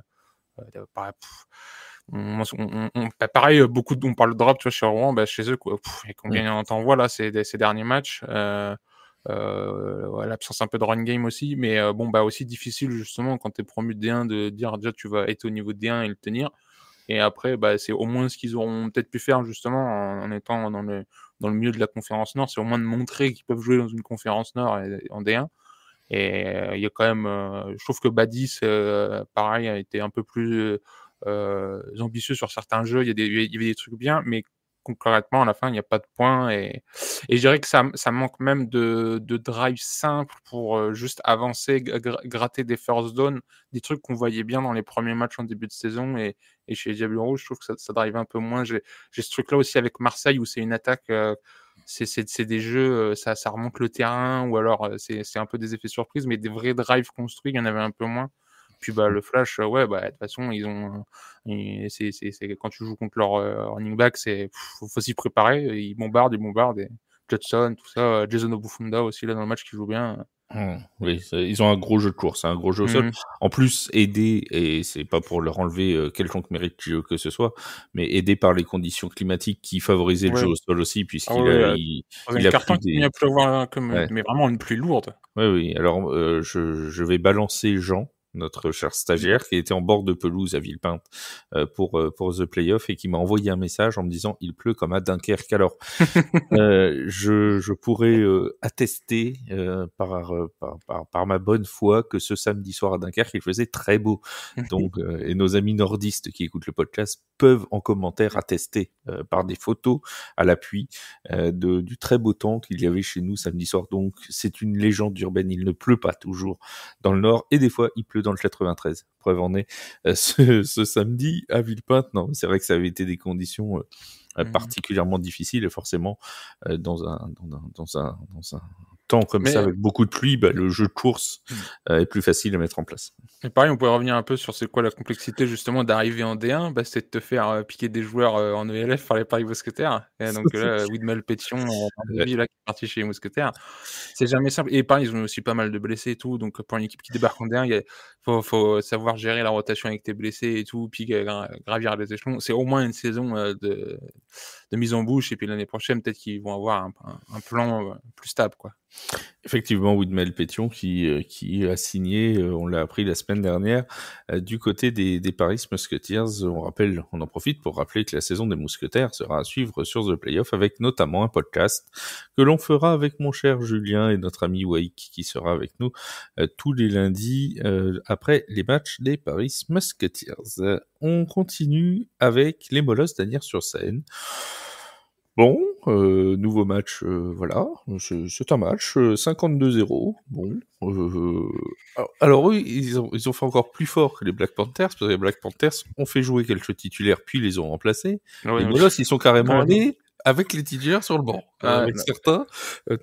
pareil, on parle de drop, tu vois, chez Rouen, chez eux, quoi. Et combien on t'envoie là ces derniers matchs, l'absence un peu de run game aussi, mais aussi difficile justement quand t'es promu de D1 de dire déjà tu vas être au niveau de D1 et le tenir. Et après, c'est au moins ce qu'ils auront peut-être pu faire justement en étant dans le milieu de la conférence Nord, c'est au moins de montrer qu'ils peuvent jouer dans une conférence Nord en D1. Et il y a quand même, je trouve que Badis, pareil, a été un peu plus ambitieux sur certains jeux. Il y avait des trucs bien, mais concrètement, à la fin, il n'y a pas de points. Et je dirais que ça manque même de drive simple pour juste avancer, gratter des first down, des trucs qu'on voyait bien dans les premiers matchs en début de saison. Et chez les Diables Rouges, je trouve que ça drive un peu moins. J'ai ce truc-là aussi avec Marseille où c'est une attaque... c'est des jeux, ça remonte le terrain, ou alors c'est un peu des effets surprises, mais des vrais drives construits, il y en avait un peu moins. Puis le Flash, de toute façon, ils ont, c'est quand tu joues contre leur running back, faut s'y préparer. Ils bombardent, et Judson, tout ça, Jason Obufunda aussi là dans le match qui joue bien. Oui, ils ont un gros jeu de course, un gros jeu au sol. En plus, aidé, et c'est pas pour leur enlever quelconque mérite que ce soit, mais aidé par les conditions climatiques qui favorisaient le jeu au sol aussi, puisqu'il a carton plu qui a pu avoir mais vraiment une pluie lourde. Oui. Alors, je vais balancer Jean, notre cher stagiaire, qui était en bord de pelouse à Villepinte pour The Playoff, et qui m'a envoyé un message en me disant « Il pleut comme à Dunkerque ». Alors, je pourrais attester par ma bonne foi que ce samedi soir à Dunkerque, il faisait très beau. Donc, et nos amis nordistes qui écoutent le podcast peuvent en commentaire attester par des photos à l'appui du très beau temps qu'il y avait chez nous samedi soir. Donc, c'est une légende urbaine. Il ne pleut pas toujours dans le nord, et des fois, il pleut dans le 93. Preuve en est, ce samedi à Villepinte. Non, c'est vrai que ça avait été des conditions particulièrement difficiles, et forcément dans un temps comme ça, Mais avec beaucoup de pluie, bah, le jeu de course est plus facile à mettre en place. et pareil, on pourrait revenir un peu sur c'est quoi la complexité justement d'arriver en D1, bah, c'est de te faire, piquer des joueurs, en ELF par les Paris Mousquetaires et donc là, Widmel Pétion, Ouais. là, qui est parti chez les Mousquetaires. C'est jamais simple et pareil, ils ont aussi pas mal de blessés et tout, donc pour une équipe qui débarque en D1, faut savoir gérer la rotation avec tes blessés et tout, puis gravir les échelons. C'est au moins une saison, de mise en bouche et puis l'année prochaine, peut-être qu'ils vont avoir un plan, plus stable, quoi. Effectivement, Widmel Pétion qui a signé, on l'a appris la semaine dernière, du côté des Paris Musketeers. On en profite pour rappeler que la saison des Mousquetaires sera à suivre sur The Playoff avec notamment un podcast que l'on fera avec mon cher Julien et notre ami Waik qui sera avec nous tous les lundis après les matchs des Paris Musketeers. On continue avec les Molosses d'Asnières-sur-Seine. Bon, nouveau match, voilà, c'est un match 52-0. Bon, alors oui, ils ont fait encore plus fort que les Black Panthers, parce que les Black Panthers ont fait jouer quelques titulaires, puis les ont remplacés. Ouais, Les ouais. Molosses, ils sont carrément Ouais. allés avec les titulaires sur le banc, avec non. certains,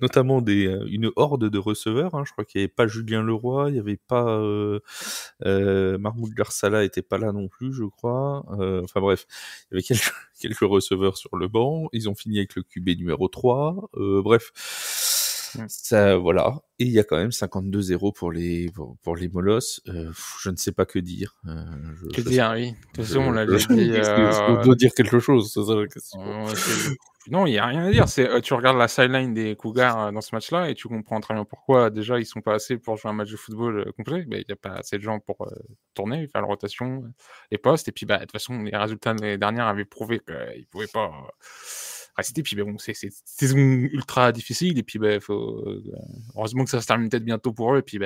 notamment une horde de receveurs. Je crois qu'il n'y avait pas Julien Leroy, il n'y avait pas Mahmoud Garsala était pas là non plus, je crois. Enfin bref, il y avait quelques receveurs sur le banc. Ils ont fini avec le QB numéro 3. Bref, ça, voilà. Et il y a quand même 52-0 pour les Molosses. Je ne sais pas que dire. Que dire, oui. De toute façon, on l'a je- dit. On doit dire quelque chose, c'est ça la question. Non, il n'y a rien à dire. Tu regardes la sideline des Cougars dans ce match-là et tu comprends très bien pourquoi. Déjà, ils sont pas assez pour jouer un match de football complet. Il n'y a pas assez de gens pour tourner, faire la rotation, les postes. Et puis, de toute façon, les résultats de l'année dernière avaient prouvé qu'ils ne pouvaient pas rester. Puis, bon, c'est une saison ultra difficile. Et puis, heureusement que ça se termine peut-être bientôt pour eux. Et puis,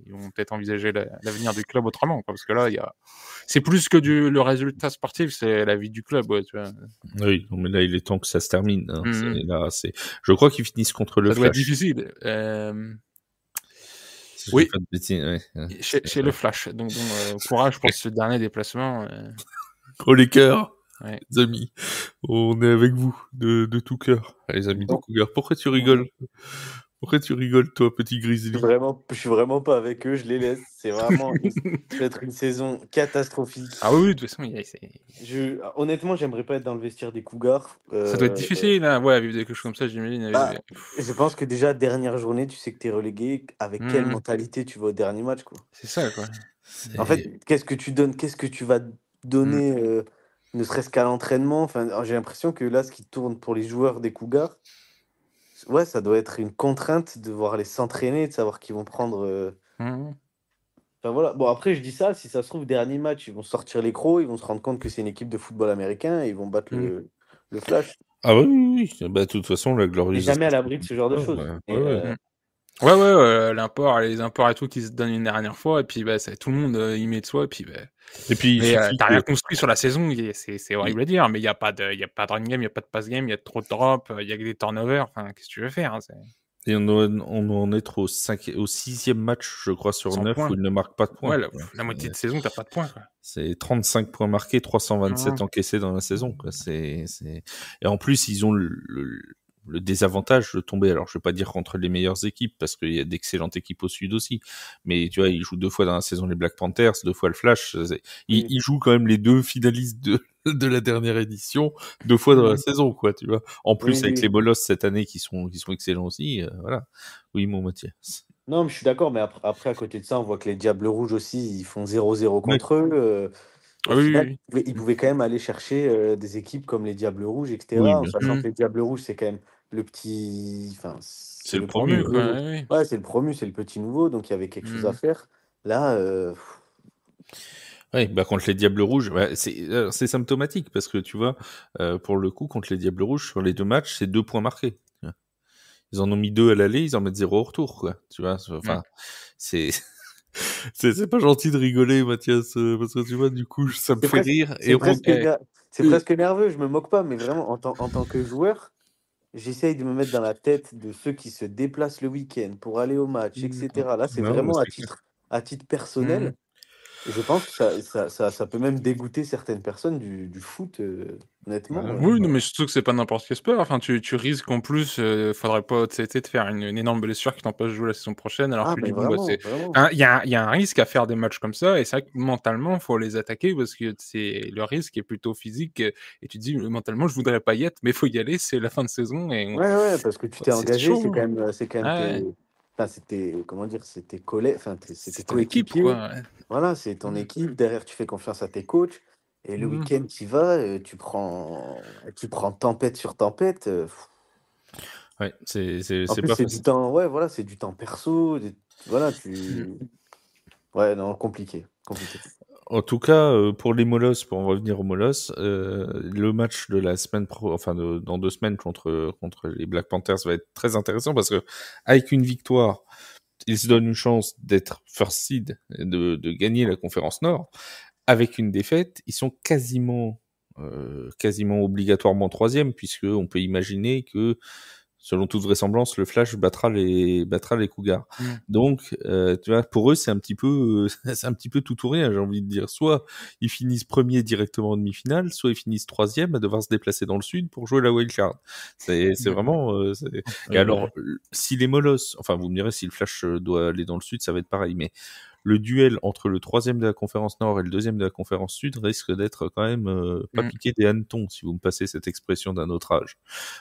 ils vont peut-être envisager l'avenir du club autrement, quoi, parce que là, c'est plus que le résultat sportif, c'est la vie du club. Ouais, tu vois. Oui, mais là, il est temps que ça se termine. Mhm. Je crois qu'ils finissent contre le Ça doit être Flash. difficile. Si je Oui. dis pas de bêtises, ouais. Chez le Flash. Donc, courage pour ce dernier déplacement. Gros les cœurs, Ouais. les amis. On est avec vous de tout cœur, les amis des Cougars. Pourquoi tu rigoles? Pourquoi tu rigoles, toi, petit grizzly? Je suis vraiment pas avec eux, je les laisse. C'est vraiment peut-être une saison catastrophique. Ah oui, de toute façon, Honnêtement, j'aimerais pas être dans le vestiaire des Cougars. ça doit être difficile, hein, ouais, vivre quelque chose comme ça, j'imagine. Je pense que déjà, dernière journée, tu sais que tu es relégué. Avec quelle mentalité tu vas au dernier match, quoi. C'est ça, quoi. En fait, qu'est-ce que tu donnes? Qu'est-ce que tu vas donner, ne serait-ce qu'à l'entraînement? Enfin, j'ai l'impression que là, ce qui tourne pour les joueurs des Cougars, ouais, ça doit être une contrainte de voir les s'entraîner, de savoir qu'ils vont prendre. Enfin voilà. Bon, après, je dis ça, si ça se trouve, dernier match, ils vont sortir les crocs, ils vont se rendre compte que c'est une équipe de football américain et ils vont battre le Flash. Ah oui. De toute façon, la On n'est glorieuse. jamais à l'abri de ce genre de choses. L'import, les imports et tout qui se donnent une dernière fois, et puis tout le monde y met de soi, et puis et puis mais t'as rien construit sur la saison, c'est horrible à dire, mais il n'y a pas de run game, il n'y a pas de pass game, il y a trop de drops, il y a que des turnovers, enfin qu'est-ce que tu veux faire, hein, Et on en est au 6e match, je crois, sur 9 où il ne marque pas de points. Ouais, la moitié de saison, t'as pas de points, quoi. C'est 35 points marqués, 327 encaissés dans la saison, quoi. Et en plus, ils ont le désavantage de tomber, alors je vais pas dire contre les meilleures équipes, parce qu'il y a d'excellentes équipes au sud aussi, mais tu vois, ils jouent 2 fois dans la saison les Black Panthers, 2 fois le Flash, ils jouent quand même les 2 finalistes de la dernière édition 2 fois dans la saison, quoi, tu vois. En plus, avec les Molosses cette année qui sont excellents aussi, voilà. Oui, mon Mathias. Non, mais je suis d'accord, mais après, à côté de ça, on voit que les Diables Rouges aussi, ils font 0-0 contre eux. Au final, ils pouvaient quand même aller chercher des équipes comme les Diables Rouges, etc. En sachant que les Diables Rouges, c'est quand même le petit. Enfin, c'est le promu. Ouais, c'est le promu, c'est le petit nouveau, donc il y avait quelque chose à faire. Là. Oui, contre les Diables Rouges, c'est symptomatique parce que tu vois, pour le coup, contre les Diables Rouges, sur les 2 matchs, c'est 2 points marqués. Ils en ont mis 2 à l'aller, ils en mettent 0 au retour, quoi. Tu vois, enfin, c'est pas gentil de rigoler, Mathias, parce que tu vois, du coup, ça me fait rire. C'est presque nerveux, je me moque pas, mais vraiment, en tant que joueur, j'essaye de me mettre dans la tête de ceux qui se déplacent le week-end pour aller au match, etc. Là, c'est vraiment à titre personnel. Je pense que ça peut même dégoûter certaines personnes du foot, honnêtement. Oui, non, mais surtout que c'est pas n'importe quel sport. Enfin, tu risques en plus, faudrait pas, tu sais, te faire une énorme blessure qui t'empêche de jouer la saison prochaine. Alors Ah, tu mais dis, bon, bah, vraiment, c'est. vraiment. Hein, il y a un risque à faire des matchs comme ça, et c'est vrai que mentalement, faut les attaquer parce que c'est le risque est plutôt physique. Et tu te dis, mentalement, je voudrais pas y être, mais faut y aller, c'est la fin de saison et Ouais, ouais, parce que tu t'es c'est engagé, chaud. c'est quand même Ouais, enfin, c'était, comment dire, c'était c'était c'est ton équipe, coéquipier. quoi. Ouais. Voilà, c'est ton équipe. Derrière, tu fais confiance à tes coachs. Et le Mm. week-end, tu vas, tu prends tempête sur tempête. Ouais, En c'est plus, pas c'est du facile. temps, ouais, voilà, c'est du temps perso. Voilà, Mm. ouais, non, compliqué, compliqué. En tout cas, pour les Molosses, pour en revenir aux Molosses, le match de la semaine dans 2 semaines contre les Black Panthers va être très intéressant parce que avec une victoire, ils se donnent une chance d'être first seed et de gagner la conférence Nord. Avec une défaite, ils sont quasiment obligatoirement troisième puisque on peut imaginer que selon toute vraisemblance, le Flash battra les Cougars. Mm. Donc, tu vois, pour eux, c'est un petit peu, c'est un petit peu tout ou rien, j'ai envie de dire. Soit ils finissent premier directement en demi-finale, soit ils finissent troisième à devoir se déplacer dans le sud pour jouer la wildcard. C'est vraiment. Et alors, si les Molosses, enfin, vous me direz si le Flash doit aller dans le sud, ça va être pareil. Mais le duel entre le troisième de la conférence Nord et le deuxième de la conférence Sud risque d'être quand même pas piqué des hannetons, si vous me passez cette expression d'un autre âge.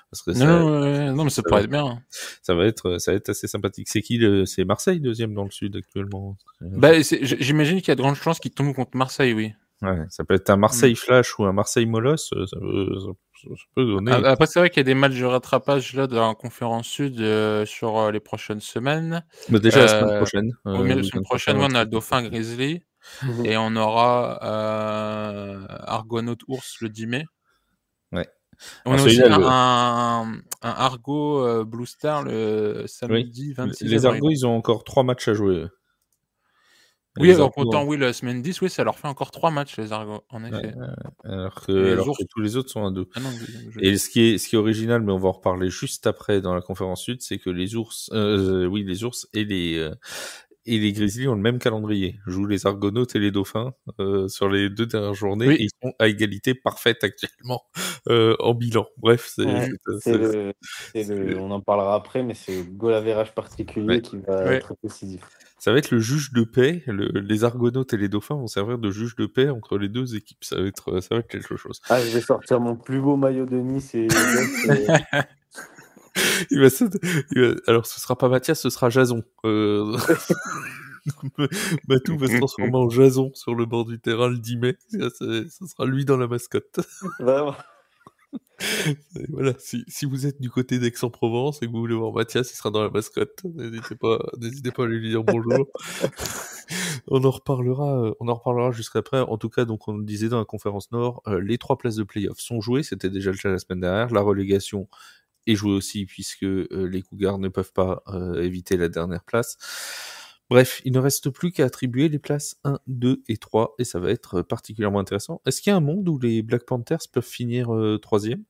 Parce que Non, mais ça pourrait être bien. ça va être assez sympathique. C'est Marseille deuxième dans le sud actuellement. Bah, j'imagine qu'il y a de grandes chances qu'ils tombent contre Marseille, oui. Ouais, ça peut être un Marseille Flash ou un Marseille Molosse, ça peut donner. Après, c'est vrai qu'il y a des matchs de rattrapage là dans la conférence Sud sur les prochaines semaines. Mais déjà la semaine prochaine. Oui, mais la semaine prochaine, on a le Dauphin Grizzly et on aura Argonaut Ours le 10 mai. Ouais. On a aussi un Argo Blue Star le samedi 26 Les avril. Argos, ils ont encore 3 matchs à jouer. Oui, alors pourtant, oui, la semaine 10, oui, ça leur fait encore 3 matchs, les Argos, en effet. Alors que tous les autres sont à 2. Ah non, et ce qui est original, mais on va en reparler juste après dans la conférence Sud, c'est que les ours et les Grizzlies ont le même calendrier. Jouent les Argonautes et les Dauphins sur les 2 dernières journées et ils sont à égalité parfaite actuellement en bilan. Bref, on en parlera après, mais c'est le goal average particulier qui va être décisif. Ça va être le juge de paix. Les Argonautes et les Dauphins vont servir de juge de paix entre les deux équipes. Ça va être quelque chose. Ah, je vais sortir mon plus beau maillot de Nice et alors, ce sera pas Mathias, ce sera Jason. Matou va se transformer en Jason sur le bord du terrain le 10 mai. Ça sera lui dans la mascotte. Vraiment. Voilà, si vous êtes du côté d'Aix-en-Provence et que vous voulez voir Mathias, il sera dans la mascotte. N'hésitez pas à lui dire bonjour. On en reparlera juste après. En tout cas, donc on le disait dans la conférence Nord, les 3 places de play-off sont jouées. C'était déjà le cas la semaine dernière. La relégation est jouée aussi puisque les Cougars ne peuvent pas éviter la dernière place. Bref, il ne reste plus qu'à attribuer les places 1, 2 et 3 et ça va être particulièrement intéressant. Est-ce qu'il y a un monde où les Black Panthers peuvent finir 3e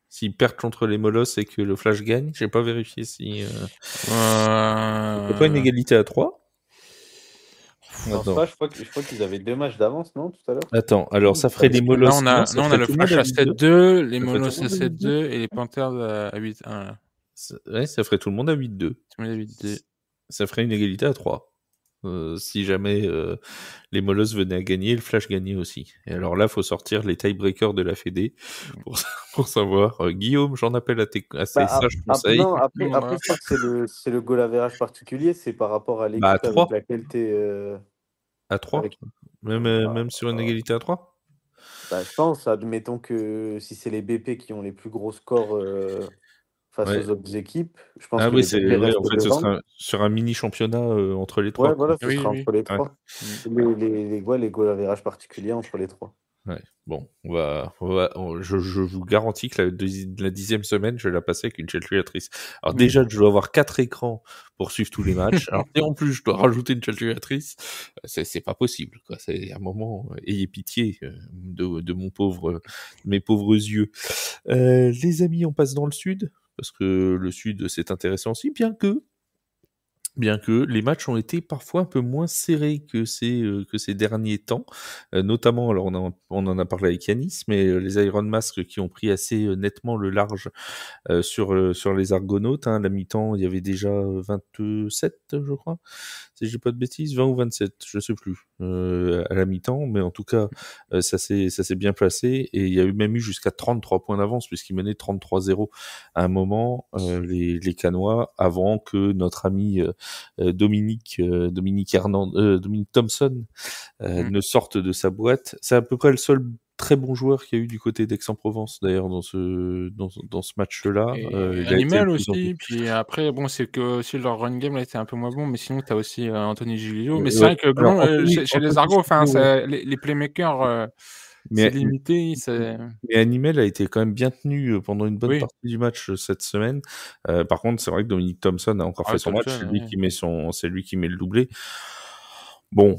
s'ils perdent contre les Molosses et que le Flash gagne? J'ai pas vérifié si... C'est pas une égalité à 3? Je crois qu'ils avaient 2 matchs d'avance, non, tout à l'heure? Attends, alors ça ferait les Molosses... Là, on a le Flash à 7-2, les Molosses à 7-2 et les Panthers à 8-1. Ouais, ça ferait tout le monde à 8-2. Tout le monde à 8-2. Ça ferait une égalité à 3. Si jamais les Molosses venaient à gagner, le Flash gagnait aussi. Et alors là, faut sortir les tiebreakers de la Fédé pour savoir. Guillaume, j'en appelle à tes sages conseils. Non, après, je crois que c'est le goal average particulier, c'est par rapport à l'équipe avec laquelle t'es... À 3 même sur une égalité à 3 je pense, admettons que si c'est les BP qui ont les plus gros scores face aux autres équipes, je pense que ce sera sur un mini championnat entre les 3. Ouais, voilà, ce sera entre les 3. Les goal average particuliers entre les 3. Ouais. Bon, je vous garantis que la 10e semaine, je vais la passer avec une calculatrice. Alors déjà, je dois avoir 4 écrans pour suivre tous les matchs. Alors, et en plus, je dois rajouter une calculatrice. C'est pas possible, quoi. C'est un moment, ayez pitié de mes pauvres yeux. Les amis, on passe dans le sud, parce que le sud, c'est intéressant aussi, bien que bien que les matchs ont été parfois un peu moins serrés que ces derniers temps, notamment, alors on en a parlé avec Yanis, mais les Iron Mask qui ont pris assez nettement le large sur les Argonautes. Hein. À la mi-temps, il y avait déjà 27, je crois, si je dis pas de bêtises, 20 ou 27, je sais plus, à la mi-temps, mais en tout cas, ça s'est bien placé, et il y a même eu jusqu'à 33 points d'avance, puisqu'ils menaient 33-0 à un moment, les Canois, avant que notre ami Dominique Thompson ne sorte de sa boîte. C'est à peu près le seul très bon joueur qu'il y a eu du côté d'Aix-en-Provence, d'ailleurs, dans ce match-là. Et Il a été le Animal plus en aussi, vue. puis après, bon, c'est que aussi leur run game là était un peu moins bon, mais sinon tu as aussi Anthony Gilio. Mais c'est Ouais. vrai que Alors, chez les Argos, enfin, ouais. les playmakers, c'est Mais, limité. C'est... mais Animal a été quand même bien tenu pendant une bonne Oui, partie du match cette semaine. Par contre, c'est vrai que Dominique Thompson a encore fait son match. Thompson, C'est lui qui met le doublé. Bon,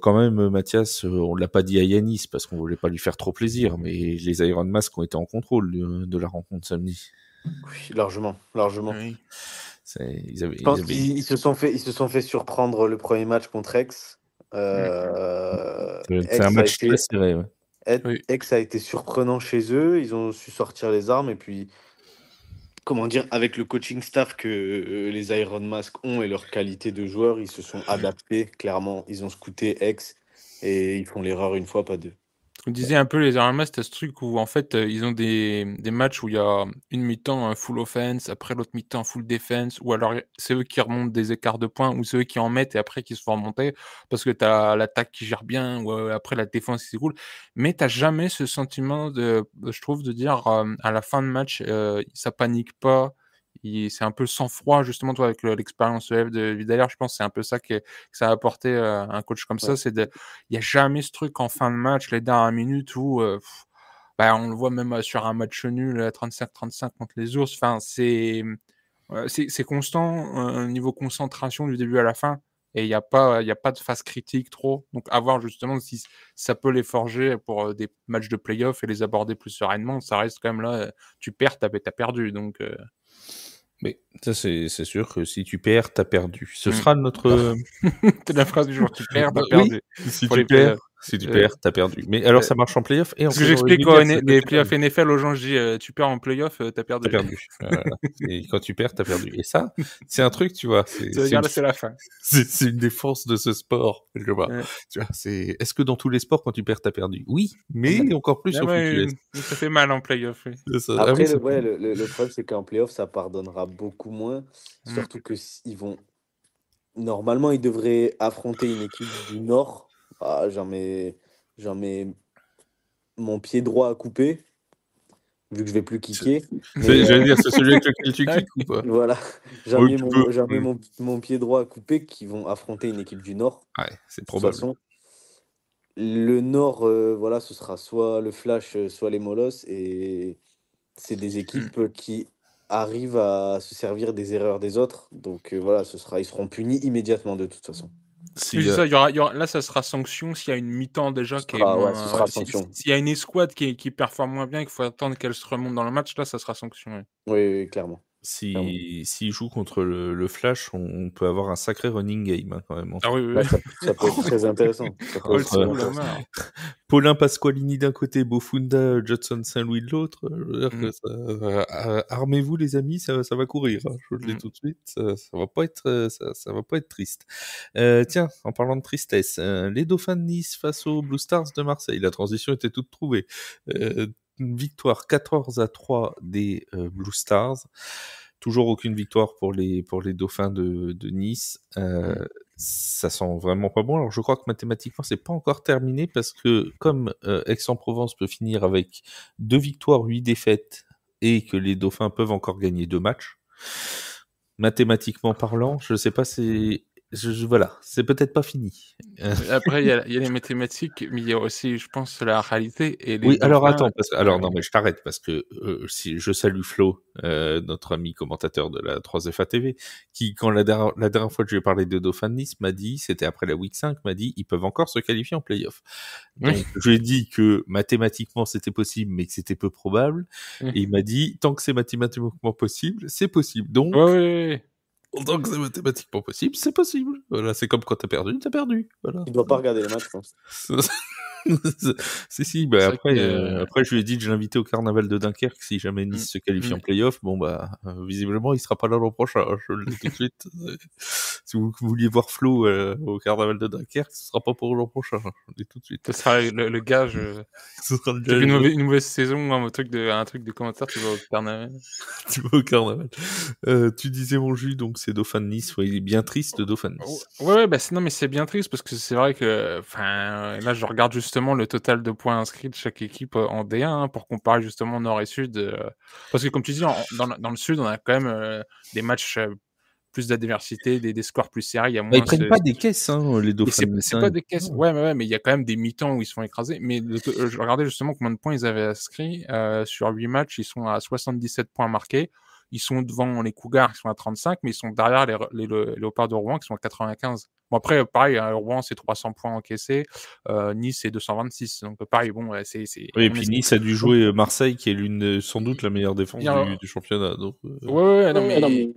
quand même, Mathias, on l'a pas dit à Yanis parce qu'on voulait pas lui faire trop plaisir, mais les Iron Mask ont été en contrôle de la rencontre samedi. Oui, largement. oui. Je pense qu'ils se sont fait surprendre le premier match contre Aix. C'est un match très serré. Ouais. Aix a été surprenant chez eux. Ils ont su sortir les armes et puis, comment dire, avec le coaching staff que les Iron Mask ont et leur qualité de joueurs, ils se sont adaptés clairement. Ils ont scouté Aix et ils font l'erreur une fois, pas deux. Vous disiez un peu les Iron Mask, c'est ce truc où en fait ils ont des matchs où il y a une mi-temps full offense, après l'autre mi-temps full defense, ou alors c'est eux qui remontent des écarts de points, ou c'est eux qui en mettent et après qui se font remonter parce que tu as l'attaque qui gère bien, ou après la défense qui s'écoule. Mais tu jamais ce sentiment je trouve, de dire à la fin de match, ça panique pas. C'est un peu sans froid, justement, toi, avec l'expérience EF de Vidaler, je pense que c'est un peu ça que ça a apporté un coach comme ça. Il n'y a jamais ce truc en fin de match, les dernières minutes, où on le voit même sur un match nul, 35-35 contre les Ours. Enfin, c'est constant, niveau concentration du début à la fin. Et il n'y a pas de phase critique trop. Donc, à voir justement si ça peut les forger pour des matchs de play-off et les aborder plus sereinement. Ça reste quand même là, tu perds, t'as perdu. Donc... Mais ça, c'est sûr que si tu perds, t'as perdu. Ce sera notre... C'est la phrase du jour, tu perds, t'as perdu. Oui, si tu perds, t'as perdu. Mais alors, ça marche en playoff et en playoff. Parce que j'explique des playoffs NFL aux gens, je dis, tu perds en playoff, t'as perdu. T'as perdu. Et quand tu perds, t'as perdu. Et ça, c'est un truc, tu vois. C'est la fin. C'est une défense de ce sport, quelque part. Ouais. Tu vois, est-ce que dans tous les sports, quand tu perds, t'as perdu? Oui, mais encore plus au foot US. Ça fait mal en playoff. Oui. Après, le problème, c'est qu'en playoff, ça pardonnera beaucoup moins. Surtout que ils vont... Normalement, ils devraient affronter une équipe du Nord. Ah, j'en mets mon pied droit à couper, vu que je vais plus kicker. J'allais dire, c'est celui avec lequel tu kicks ou pas? Voilà, j'en mets mon pied droit à couper qui vont affronter une équipe du Nord. Ouais, c'est probable. De toute façon, le Nord, voilà, ce sera soit le Flash, soit les Molosses, et c'est des équipes qui arrivent à se servir des erreurs des autres. Donc voilà, ils seront punis immédiatement de toute façon. Ça, là, ça sera sanction s'il y a une mi-temps déjà qui est moins... ce sera sanction. S'il y a une escouade qui performe moins bien et qu'il faut attendre qu'elle se remonte dans le match, là, ça sera sanction. Oui, clairement. S'il joue contre le Flash, on peut avoir un sacré running game quand même. Ah oui. Là, ça peut être très intéressant. Paulin Pasqualini d'un côté, Bofunda, Judson Saint-Louis de l'autre. Armez-vous les amis, ça va courir. Hein, je le dis tout de suite. Ça va pas être triste. Tiens, en parlant de tristesse, les Dauphins de Nice face aux Blue Stars de Marseille. La transition était toute trouvée. Une victoire 14-3 des Blue Stars. Toujours aucune victoire pour les Dauphins de Nice. Ça sent vraiment pas bon. Alors je crois que mathématiquement c'est pas encore terminé parce que comme Aix-en-Provence peut finir avec 2 victoires, 8 défaites et que les Dauphins peuvent encore gagner 2 matchs, mathématiquement parlant, je sais pas, voilà, c'est peut-être pas fini. Après, il y a les mathématiques, mais il y a aussi, je pense, la réalité. Et les oui, alors attends, non, mais je t'arrête parce que si je salue Flo, notre ami commentateur de la 3FA TV, qui, quand la dernière fois que je lui ai parlé de Dauphin de Nice, m'a dit, c'était après la week 5, m'a dit, ils peuvent encore se qualifier en play-off. Donc, je lui ai dit que mathématiquement c'était possible, mais que c'était peu probable. Et il m'a dit, tant que c'est mathématiquement possible, c'est possible. Donc, Autant que c'est mathématiquement possible, c'est possible. Voilà, c'est comme quand t'as perdu, voilà. Il doit pas regarder les matchs, je pense. Si, C'est bah vrai après, que. après je lui ai dit que je l'invitais au carnaval de Dunkerque si jamais Nice se qualifie en Mais- play-off. Bon bah, visiblement il sera pas là l'an prochain, hein, je le dis tout de suite. Si vous vouliez voir Flo au carnaval de Dunkerque, ce sera pas pour l'an prochain, hein, je le dis tout de suite. Ce sera le gage. Ce sera le Tu fais gage. une mauvaise saison, un truc de commentaire, tu vas au carnaval. Tu vas au carnaval. Tu disais mon jus, donc c'est Dauphin de Nice. Ouais, il est bien triste, Dauphin de Nice. Ouais, bah non, mais c'est bien triste parce que c'est vrai que, enfin, là, je regarde justement le total de points inscrits de chaque équipe en D1 hein, pour comparer justement Nord et Sud. Parce que comme tu dis, dans le Sud, on a quand même des matchs plus d'adversité, des scores plus serrés. Il y a Bah, moins ils prennent pas des caisses, hein, les mais Dauphins de Nice. c'est pas des caisses. Ouais, mais il y a quand même des mi-temps où ils se font écraser. Mais je regardais justement combien de points ils avaient inscrits. Sur 8 matchs, ils sont à 77 points marqués. Ils sont devant les Cougars qui sont à 35, mais ils sont derrière les Léopards de Rouen qui sont à 95. Bon, après, pareil, Rouen, c'est 300 points encaissés. Nice, c'est 226. Donc, pareil, bon, c'est. Oui, et puis Nice a dû jouer Marseille, qui est sans doute la meilleure défense du championnat. Donc, Ouais, non, mais.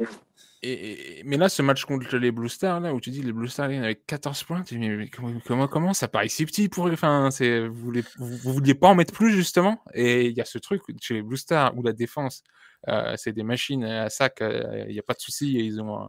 Mais là, ce match contre les Blue Stars, là, où tu dis les Blue Stars avec 14 points, tu dis, mais comment ça paraît si petit pour. Enfin, vous vouliez pas en mettre plus, justement? Et il y a ce truc chez les Blue Stars où la défense, c'est des machines à sac, il n'y a pas de souci, ils ont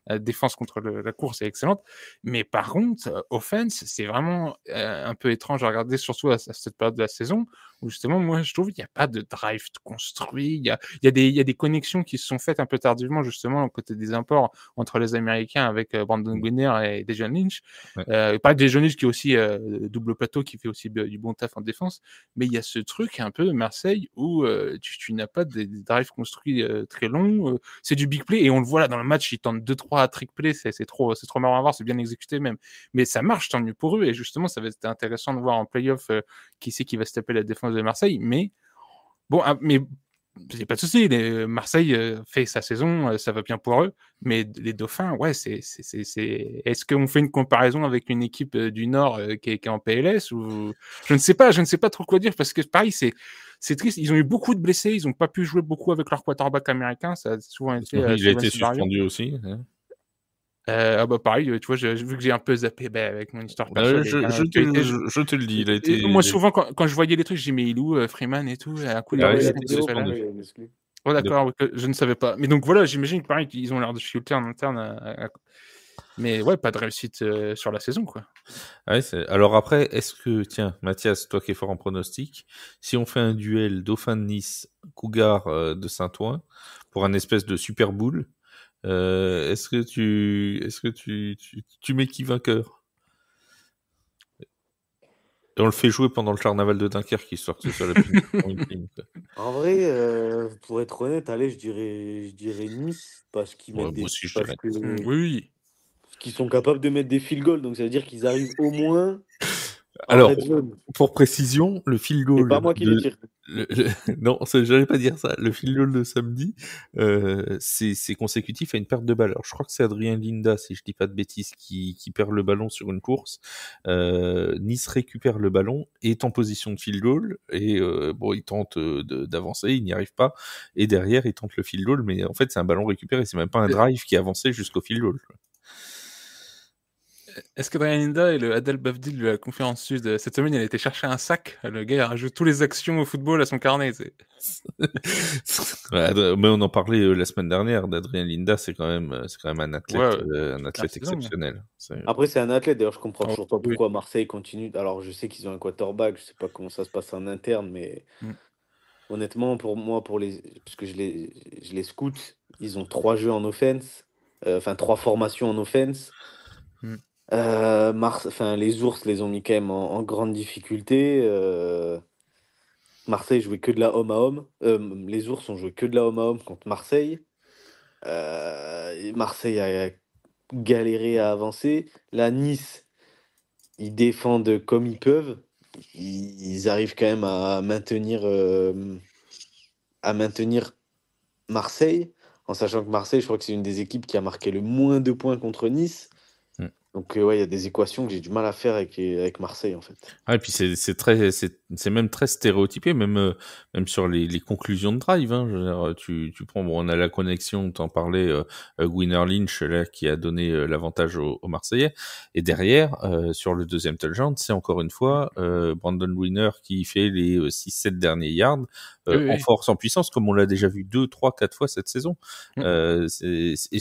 la défense contre la course est excellente. Mais par contre, offense, c'est vraiment un peu étrange à regarder, surtout à cette période de la saison, où justement, moi, je trouve qu'il n'y a pas de drive construit. Il y a des connexions qui se sont faites un peu tardivement, justement, au côté des imports entre les Américains avec Brandon Gwinner et Dejan Lynch. Ouais. Pas Dejan Lynch qui est aussi double plateau, qui fait aussi du bon taf en défense. Mais il y a ce truc un peu Marseille où tu n'as pas des drives construits très longs. C'est du big play et on le voit là dans le match, ils tentent 2-3 trick play. C'est trop marrant à voir, c'est bien exécuté même. Mais ça marche, tant mieux pour eux. Et justement, ça va être intéressant de voir en playoff qui c'est qui va se taper la défense de Marseille. Mais bon, mais c'est pas de souci. Marseille fait sa saison, ça va bien pour eux. Mais les Dauphins, ouais, Est-ce qu'on fait une comparaison avec une équipe du Nord qui est en PLS ou je ne sais pas trop quoi dire parce que pareil, c'est triste. Ils ont eu beaucoup de blessés, ils n'ont pas pu jouer beaucoup avec leur quarterback américain. Ça a souvent été. il a été suspendu aussi. Hein. Bah pareil, tu vois, vu que j'ai un peu zappé avec mon histoire perso. Je te le dis, il a été. Moi, souvent, quand je voyais les trucs, je dis, mais il est où Freeman et tout, à coup, il a il été suspendu. Oh, d'accord, je ne savais pas. Mais donc voilà, j'imagine que pareil, ils ont l'air de shooter en interne. Mais ouais, pas de réussite sur la saison, quoi. Ouais, alors après, est-ce que, tiens, Mathias, toi qui es fort en pronostic, si on fait un duel Dauphin de Nice, Cougar de Saint-Ouen, pour un espèce de Super Bowl, est-ce que tu mets qui vainqueur? Et on le fait jouer pendant le carnaval de Dunkerque, histoire que ce soit la prime. En vrai, pour être honnête, allez, je dirais Nice parce qu'ils Ouais, mettent moi aussi, je dirais. Oui. parce qu'ils sont capables de mettre des field goals, donc ça veut dire qu'ils arrivent au moins en Alors, red zone. pour précision, le field goal. C'est pas moi qui les tire. Non, j'allais pas dire ça. Le field goal de samedi, c'est consécutif à une perte de balle. Alors, je crois que c'est Adrien Linda, si je dis pas de bêtises, qui perd le ballon sur une course. Nice récupère le ballon, est en position de field goal, et bon, il tente d'avancer, il n'y arrive pas. Et derrière, il tente le field goal, mais en fait, c'est un ballon récupéré, c'est même pas un drive qui est avancé jusqu'au field goal. Est-ce qu'Adrien Linda et le Adel Bavdil de la conférence Sud, cette semaine, il a été chercher un sac? Le gars, il rajoute toutes les actions au football à son carnet. Mais on en parlait la semaine dernière d'Adrien Linda, c'est quand même un athlète exceptionnel. Après, c'est un athlète. D'ailleurs, je comprends toujours pas pourquoi Marseille continue. Alors, je sais qu'ils ont un quarterback, je sais pas comment ça se passe en interne, mais honnêtement, pour moi, parce que je les scoute, ils ont 3 jeux en offense, 3 formations en offense. Les Ours les ont mis quand même en grande difficulté. Marseille jouait que de la homme à homme. Les Ours ont joué que de la homme à homme contre Marseille. Et Marseille a galéré à avancer. La Nice, ils défendent comme ils peuvent. Ils arrivent quand même à maintenir Marseille, en sachant que Marseille, je crois que c'est une des équipes qui a marqué le moins de points contre Nice. Donc, ouais, il y a des équations que j'ai du mal à faire avec Marseille, en fait. Ah, et puis c'est même très stéréotypé, même sur les conclusions de drive. Hein. Je veux dire, tu prends, bon, on a la connexion, t'en parlais, Winner Lynch là qui a donné l'avantage aux Marseillais, et derrière, sur le deuxième touchdown, c'est encore une fois Brandon Winner qui fait les 6-7 derniers yards en force, en puissance, comme on l'a déjà vu 2, 3, 4 fois cette saison. Et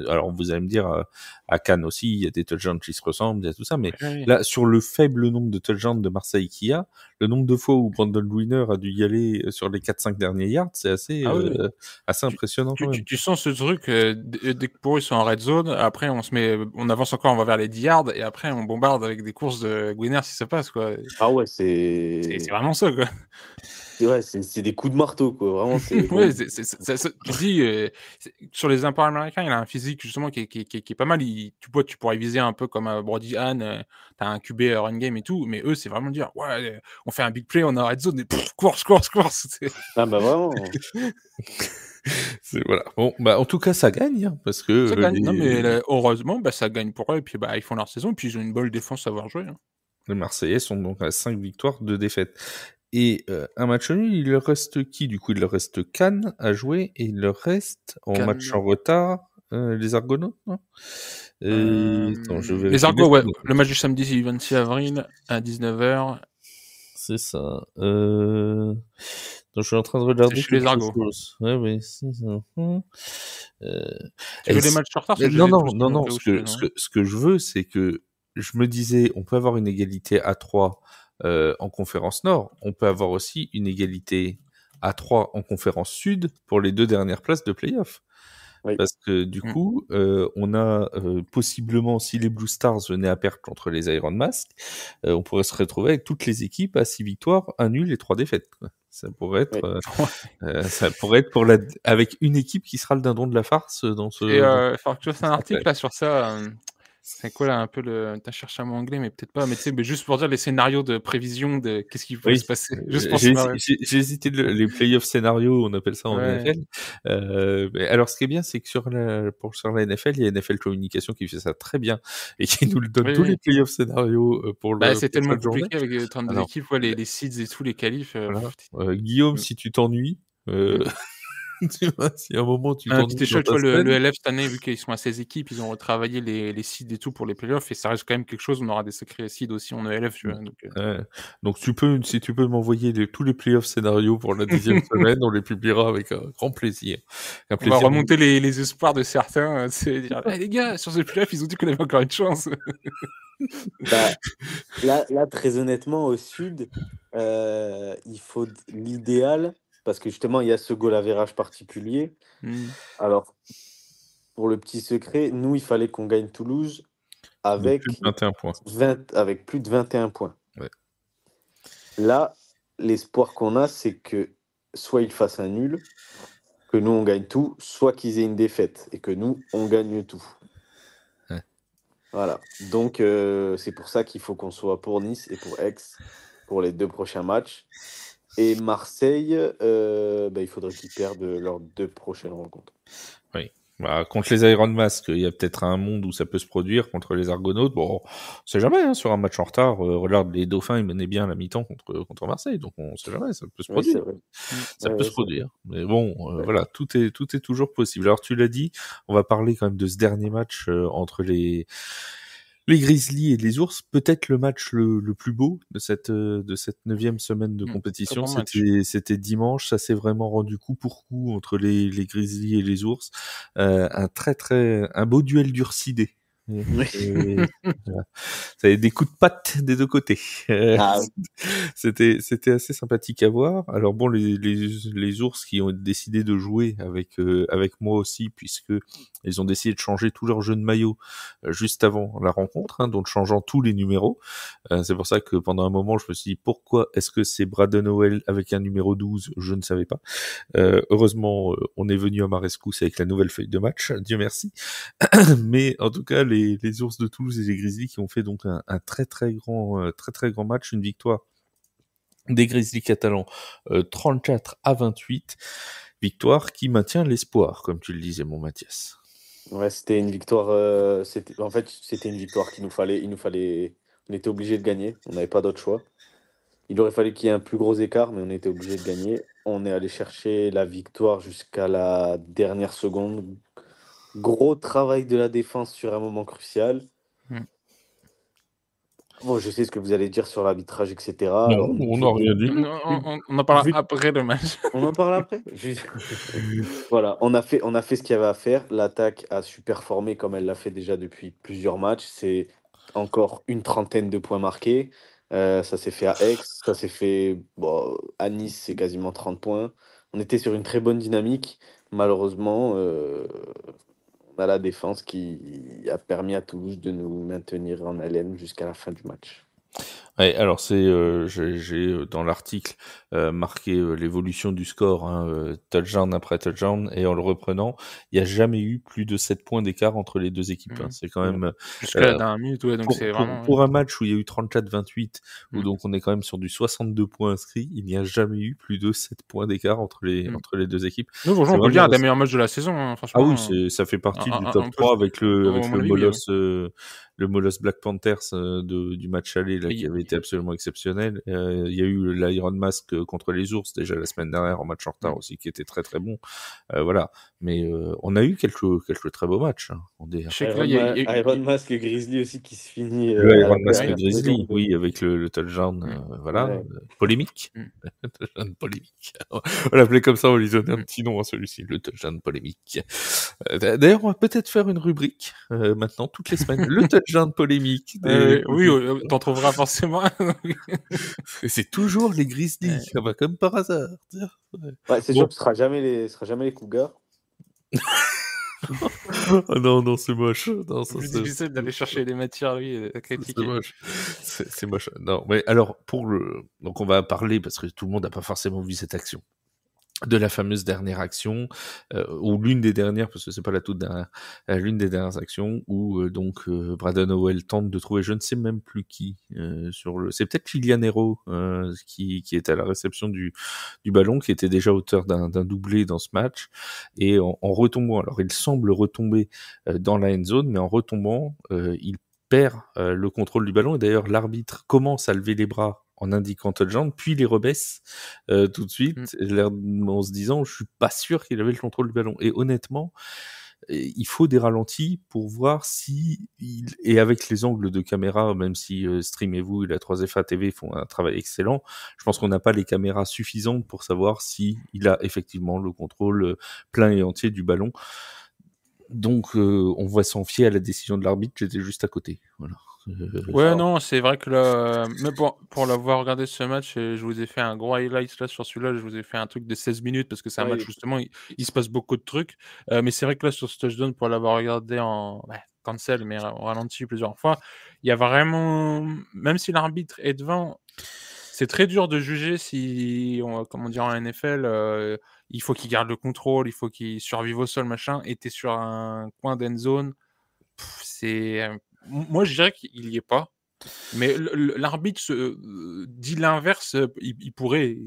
alors vous allez me dire, à Cannes aussi, il y a des touchdowns qui se ressemblent, il y a tout ça, mais là, sur le faible nombre de touchdowns de Marseille qu'il y a, le nombre de fois où Brandon Winner a dû y aller sur les 4-5 derniers yards, c'est assez impressionnant quand même. Tu sens ce truc, dès que pour eux ils sont en red zone, après on avance encore, on va vers les 10 yards, et après on bombarde avec des courses de Gwynner si ça passe, quoi. Ah ouais, C'est vraiment ça, quoi. Ouais, c'est des coups de marteau, quoi. Vraiment, c'est. Ouais, tu dis, sur les imports américains, il a un physique justement qui est pas mal. Tu pourrais viser un peu comme Brody Hahn, t'as un QB run game et tout, mais eux, c'est vraiment dire, ouais, on fait un big play, on a red zone, et course. Ah bah vraiment. Voilà. Bon, bah en tout cas, ça gagne, hein, parce que Ça gagne. Non, mais heureusement, ça gagne pour eux, et puis ils font leur saison, et puis ils ont une bonne défense à savoir jouer. Hein. les Marseillais sont donc à 5 victoires, 2 défaites. Et un match nul, il leur reste qui du coup? Il leur reste Cannes à jouer, et il leur reste en Cannes. match en retard les Argonautes, non attends, je vérifie. Les Argos, ouais. Le match du samedi, c'est le 26 avril à 19h. C'est ça. Donc, je suis en train de regarder chez les quelque Argos. chose. Ouais, oui, c'est ça. Tu veux les matchs en retard? Non. Ce que je veux, c'est que je me disais, on peut avoir une égalité à 3 en conférence Nord. On peut avoir aussi une égalité à 3 en conférence Sud pour les 2 dernières places de play-off. Oui. Parce que du coup, on a possiblement, si les Blue Stars venaient à perdre contre les Iron Mask, on pourrait se retrouver avec toutes les équipes à 6 victoires, 1 nul et 3 défaites. Quoi. Ça pourrait être, avec une équipe qui sera le dindon de la farce dans ce. Et il faudra que tu fasses un article là sur ça. C'est quoi là un peu t'as cherché un mot anglais, mais peut-être pas. Mais tu sais, juste pour dire les scénarios de prévision de qu'est-ce qui pourrait se passer. Juste pour j'ai hésité les playoff scénarios, on appelle ça en NFL. Alors, ce qui est bien, c'est que sur la NFL, il y a NFL Communication qui fait ça très bien et qui nous le donne tous les playoff scénarios pour le. C'est tellement compliqué avec 32 équipes, les seeds et tous les qualifs. Voilà. Guillaume, si tu t'ennuies. Tu vois, si à un moment tu t'ennuies. C'était chaud, tu vois, le LF cette année, vu qu'ils sont à 16 équipes, ils ont retravaillé les seeds et tout pour les playoffs, et ça reste quand même quelque chose, on aura des sacrés seeds aussi en ELF, tu vois. Donc si tu peux m'envoyer tous les playoffs scénarios pour la 10e semaine, on les publiera avec un grand plaisir. On va remonter les espoirs de certains, c'est dire, les gars, sur ces playoffs, ils ont dit qu'on avait encore une chance. Là, très honnêtement, au Sud, il faut l'idéal, parce que justement, il y a ce goal average particulier. Alors, pour le petit secret, nous, il fallait qu'on gagne Toulouse avec plus de 21 points. Avec plus de 21 points. Ouais. Là, l'espoir qu'on a, c'est que soit ils fassent un nul, que nous, on gagne tout, soit qu'ils aient une défaite et que nous, on gagne tout. Ouais. Voilà. Donc, c'est pour ça qu'il faut qu'on soit pour Nice et pour Aix pour les 2 prochains matchs. Et Marseille, il faudrait qu'ils perdent leurs 2 prochaines rencontres. Oui. Contre les Iron Mask, il y a peut-être un monde où ça peut se produire. Contre les Argonautes, bon, on sait jamais, hein, sur un match en retard. Regarde, les Dauphins, ils menaient bien la mi-temps contre Marseille, donc on sait jamais, ça peut se produire. Ça peut se produire. Mais bon, voilà, tout est toujours possible. Alors, tu l'as dit, on va parler quand même de ce dernier match entre les Grizzlies et les Ours, peut-être le match le plus beau de cette 9e semaine de compétition. C'était dimanche, ça s'est vraiment rendu coup pour coup entre les Grizzlies et les Ours. Un beau duel durcidé. Voilà. Ça avait des coups de patte des 2 côtés. C'était assez sympathique à voir. Alors bon, les Ours qui ont décidé de jouer avec moi aussi, puisque ils ont décidé de changer tout leur jeu de maillot juste avant la rencontre, hein, donc changeant tous les numéros. C'est pour ça que pendant un moment, je me suis dit pourquoi est-ce que c'est Braden Howell avec un numéro 12? Je ne savais pas. Heureusement, on est venu à ma rescousse avec la nouvelle feuille de match, Dieu merci. Mais en tout cas, les Ours de Toulouse et les Grizzlies qui ont fait donc un très très grand match, une victoire des Grizzlies catalans 34-28, victoire qui maintient l'espoir, comme tu le disais mon Mathias. Ouais, c'était une victoire, c'était une victoire on était obligé de gagner, on n'avait pas d'autre choix. Il aurait fallu qu'il y ait un plus gros écart, mais on était obligé de gagner. On est allé chercher la victoire jusqu'à la dernière seconde. Gros travail de la défense sur un moment crucial. Mmh. Bon, je sais ce que vous allez dire sur l'arbitrage, et cetera. Non, Alors, on n'a rien dit. On en parlera vu- après le match. on en parle après. Voilà, on a fait ce qu'il y avait à faire. L'attaque a su performer comme elle l'a fait déjà depuis plusieurs matchs. C'est encore une trentaine de points marqués. Ça s'est fait à Aix, ça s'est fait bon, à Nice, c'est quasiment 30 points. On était sur une très bonne dynamique. Malheureusement, on a la défense qui a permis à Toulouse de nous maintenir en haleine jusqu'à la fin du match. Ouais, alors j'ai dans l'article marqué l'évolution du score, hein, touchdown après touchdown, et en le reprenant, il n'y a jamais eu plus de 7 points d'écart entre les deux équipes. Hein. C'est quand même Jusqu'à la dernière minute, ouais, donc c'est vraiment. pour un match où il y a eu 34-28, où Mm. donc on est quand même sur du 62 points inscrits, il n'y a jamais eu plus de 7 points d'écart entre les deux équipes. Nous, franchement, on peut le dire, un des meilleurs matchs de la saison, hein, Ah oui, franchement. ça fait partie du un top peu- 3 avec à le mon avis, oui, le Molos Black Panthers du match aller là, Oui. qui avait été absolument exceptionnel. Il y a eu l'Iron Mask contre les Ours déjà la semaine dernière en match en retard aussi qui était très très bon. Voilà, mais on a eu quelques très beaux matchs. Hein. Je sais que là, il y a- Iron Mask et Grizzly aussi qui se finit Le à Iron la Mask dernière Grizzly, seconde. oui, avec le touchdown, voilà, Ouais. polémique. Mm. Touchdown polémique. On l'appelait comme ça, on lui donnait un Mm. petit nom à celui-ci, le touchdown polémique. D'ailleurs, on va peut-être faire une rubrique maintenant, toutes les semaines, le touchdown polémique. oui, t'en trouveras forcément. C'est toujours les Grizzlies, ça va comme par hasard. Tiens. Ouais, c'est Bon. sûr que ce sera jamais les Cougars. Oh non, c'est moche. Non, C'est plus difficile d'aller chercher les matières, oui, à critiquer. C'est moche. C'est moche. Non, mais alors, donc on va parler, parce que tout le monde n'a pas forcément vu cette action, de la fameuse dernière action, ou l'une des dernières, parce que c'est pas la toute dernière, l'une des dernières actions où donc Braden Howell tente de trouver je ne sais même plus qui c'est peut-être Kylian Hero qui était à la réception du ballon, qui était déjà auteur d'un doublé dans ce match, et en retombant, alors il semble retomber dans la end zone, mais en retombant, il perd le contrôle du ballon, et d'ailleurs l'arbitre commence à lever les bras en indiquant touchdown, puis les rebaisse tout de suite, en se disant je suis pas sûr qu'il avait le contrôle du ballon. Et honnêtement, il faut des ralentis pour voir si et avec les angles de caméra, même si Streamez-vous et la 3FA TV font un travail excellent, je pense qu'on n'a pas les caméras suffisantes pour savoir si il a effectivement le contrôle plein et entier du ballon. Donc on va s'en fier à la décision de l'arbitre, j'étais juste à côté. Voilà. Ouais, non, c'est vrai que là, mais pour l'avoir regardé ce match, je vous ai fait un gros highlight là sur celui-là, je vous ai fait un truc de 16 minutes parce que c'est un match justement, il se passe beaucoup de trucs. Mais c'est vrai que là, sur ce touchdown, pour l'avoir regardé en cancel, mais en ralenti plusieurs fois, il y a vraiment, même si l'arbitre est devant, c'est très dur de juger si, comment dire, en NFL, il faut qu'il garde le contrôle, il faut qu'il survive au sol, machin, et t'es sur un coin d'end zone. Moi, je dirais qu'il y est pas, mais l'arbitre dit l'inverse. Il pourrait,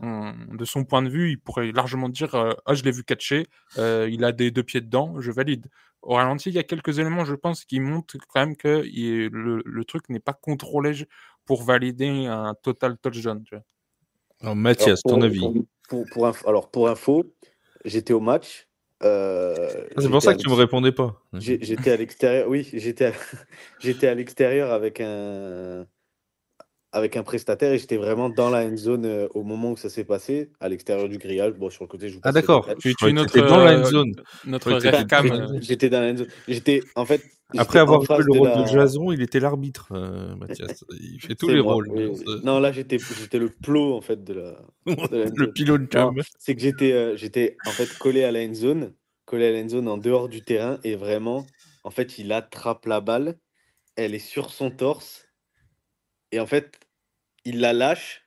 de son point de vue, il pourrait largement dire ah, je l'ai vu catcher, il a des deux pieds dedans, je valide. Au ralenti, il y a quelques éléments, je pense, qui montrent quand même que le truc n'est pas contrôlé pour valider un total touchdown. Tu vois. Alors, Mathias, ton avis? Pour info, j'étais au match. C'est pour ça que tu me répondais pas. J'étais à l'extérieur. Oui, j'étais à l'extérieur avec un prestataire et j'étais vraiment dans la end zone au moment où ça s'est passé, à l'extérieur du grillage. Bon, sur le côté, je vous passe les d'accord. détails. Tu es dans la end zone. notre récam. J'étais dans la end zone. Après avoir en joué face le de rôle la- de Jason, il était l'arbitre, Mathias. Il fait tous C'est les moi, rôles. oui. Non, là, j'étais le plot en fait de la end Le zone. pylône cam. Non, c'est que j'étais en fait collé à la end zone, en dehors du terrain, et vraiment, en fait, il attrape la balle, elle est sur son torse, et en fait, il la lâche.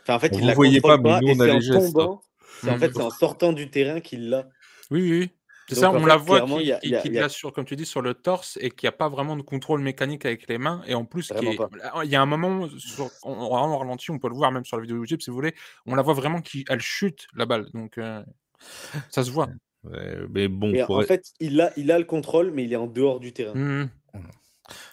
Enfin, en fait, il Vous la voyez contrôle pas, mais pas, nous, et on a c'est en les gestes. tombant. C'est en sortant du terrain qu'il l'a. Oui. C'est Donc, ça, en on fait, la voit clairement, il y a- qui l'assure, comme tu dis, sur le torse et qu'il n'y a pas vraiment de contrôle mécanique avec les mains. Et en plus, Vraiment pas. il y a un moment, en ralenti, on peut le voir même sur la vidéo YouTube si vous voulez, on la voit vraiment qu'elle chute la balle. Donc, ça se voit. Mais bon, Et en fait, il a le contrôle, mais il est en dehors du terrain. Mhm.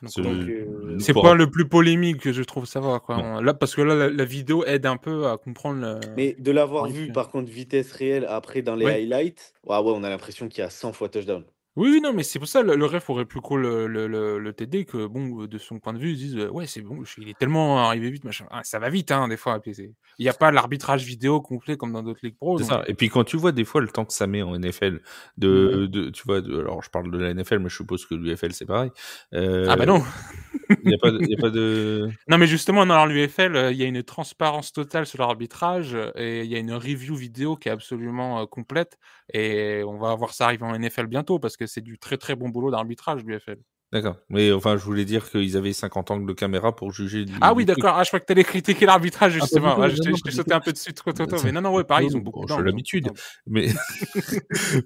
Ce- Donc, C'est pour pas un- le plus polémique que je trouve, ça va quoi. Non. Là, parce que là, la vidéo aide un peu à comprendre mais de l'avoir Oui, vu, ok. par contre, vitesse réelle, après dans les Oui. highlights, ouais, on a l'impression qu'il y a 100 fois touchdown. Oui, non, mais c'est pour ça le ref aurait pu call le TD que bon, de son point de vue, ils disent ouais, c'est bon, il est tellement arrivé vite, machin. Ah, ça va vite, hein, des fois. Il n'y a pas l'arbitrage vidéo complet comme dans d'autres ligues pro. C'est Donc... ça. Et puis quand tu vois des fois le temps que ça met en NFL, tu vois, alors je parle de la NFL, mais je suppose que l'UFL c'est pareil. Ah bah non. Il y a pas de. Non, mais justement, dans l'UFL, il y a une transparence totale sur l'arbitrage et il y a une review vidéo qui est absolument complète. Et on va voir ça arriver en NFL bientôt parce que c'est du très très bon boulot d'arbitrage, l'UFL. D'accord. Mais enfin, je voulais dire qu'ils avaient 50 angles de caméra pour juger Ah du oui, truc. d'accord. Ah, je crois que t'allais critiquer l'arbitrage, Ah, pas du justement. tout. Ah, Non, je non, t'ai pas du sauté tout. un peu dessus, trop. Mais non, ouais, pareil, ils ont beaucoup Bon, j'ai d'angles. l'habitude. Mais